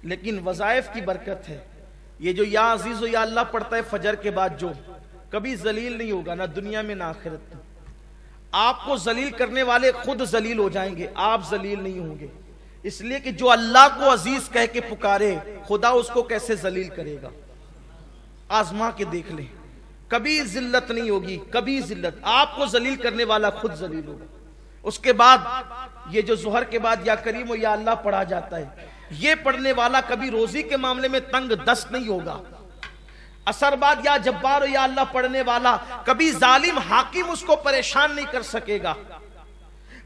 لیکن وظائف کی برکت ہے۔ یہ جو یا عزیز و یا اللہ پڑھتا ہے فجر کے بعد، جو کبھی ذلیل نہیں ہوگا نہ دنیا میں نہ آخرت میں۔ آپ کو ذلیل کرنے والے خود ذلیل ہو جائیں گے، آپ ذلیل نہیں ہوں گے، اس لیے کہ جو اللہ کو عزیز کہہ کے پکارے خدا اس کو کیسے ذلیل کرے گا۔ آزما کے دیکھ لیں، کبھی ذلت نہیں ہوگی، کبھی ذلت، آپ کو ذلیل کرنے والا خود ذلیل ہوگا۔ اس کے بعد یہ جو ظہر کے بعد یا کریم و یا اللہ پڑھا جاتا ہے، یہ پڑھنے والا کبھی روزی کے معاملے میں تنگ دست نہیں ہوگا۔ عصر بعد یا جبار و یا اللہ پڑھنے والا کبھی ظالم حاکم اس کو پریشان نہیں کر سکے گا۔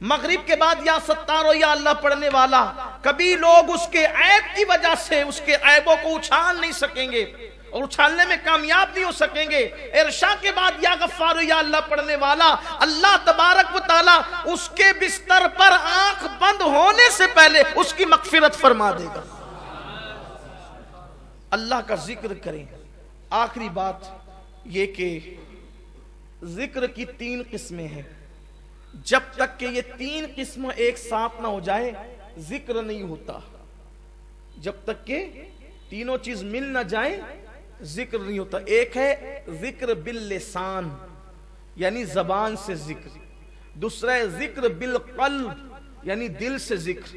مغرب کے بعد یا ستار و یا اللہ پڑھنے والا کبھی لوگ اس کے عیب کی وجہ سے اس کے عیبوں کو اچھال نہیں سکیں گے اور اچھالنے میں کامیاب نہیں ہو سکیں گے۔ عشاء کے بعد یا غفار و یا اللہ پڑھنے والا اللہ تبارک و تعالی اس کے بستر پر آنکھ بند ہونے سے پہلے اس کی مغفرت فرما دے گا۔ اللہ کا ذکر کریں۔ آخری بات یہ کہ ذکر کی 3 قسمیں ہیں، جب تک کہ یہ 3 قسم ایک ساتھ نہ ہو جائے ذکر نہیں ہوتا۔ جب تک کہ تینوں چیز مل نہ جائیں ذکر نہیں ہوتا۔ ایک ہے ذکر باللسان یعنی زبان سے ذکر، دوسرا ہے ذکر بالقلب یعنی دل سے ذکر،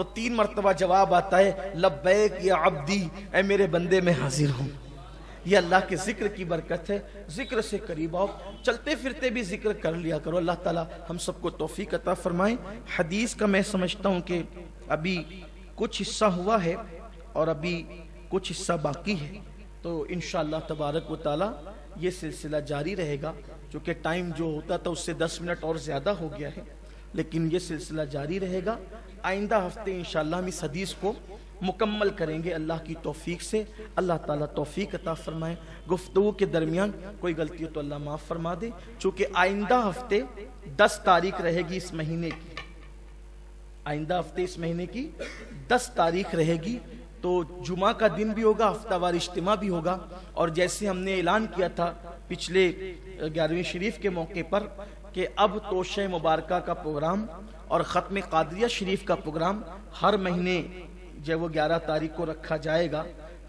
تو 3 مرتبہ جواب آتا ہے لبیک یا عبدی، اے میرے بندے میں حاضر ہوں۔ یہ اللہ کے ذکر کی برکت ہے، ذکر سے قریب آؤ، چلتے پھرتے بھی ذکر کر لیا کرو۔ اللہ تعالی ہم سب کو توفیق عطا فرمائے۔ حدیث کا میں سمجھتا ہوں کہ ابھی کچھ حصہ ہوا ہے اور ابھی کچھ حصہ باقی ہے، تو انشاءاللہ تبارک و تعالی یہ سلسلہ جاری رہے گا، چونکہ ٹائم جو ہوتا تھا اس سے 10 منٹ اور زیادہ ہو گیا ہے، لیکن یہ سلسلہ جاری رہے گا۔ آئندہ ہفتے انشاءاللہ ہم اس حدیث کو مکمل کریں گے اللہ کی توفیق سے۔ اللہ تعالیٰ توفیق عطا فرمائے۔ گفتگو کے درمیان کوئی غلطی ہو تو اللہ معاف فرما دے، چونکہ آئندہ ہفتے 10 تاریخ رہے گی اس مہینے کی، آئندہ ہفتے اس مہینے کی 10 تاریخ رہے گی، تو جمعہ کا دن بھی ہوگا، ہفتہ وار اجتماع بھی ہوگا، اور جیسے ہم نے اعلان کیا تھا پچھلے 11ویں شریف کے موقع پر کہ اب توشہ مبارکہ کا پروگرام اور ختم قادریہ شریف کا پروگرام ہر مہینے جب وہ 11 تاریخ کو رکھا جائے گا،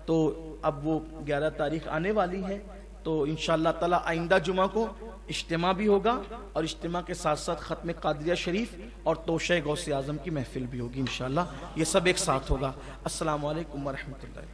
تو اب وہ 11 تاریخ آنے والی ہے، تو انشاءاللہ تعالی آئندہ جمعہ کو اجتماع بھی ہوگا، اور اجتماع کے ساتھ ساتھ ختم قادریہ شریف اور توشہ غوث اعظم کی محفل بھی ہوگی انشاءاللہ، یہ سب ایک ساتھ ہوگا۔ السلام علیکم ورحمۃ اللہ۔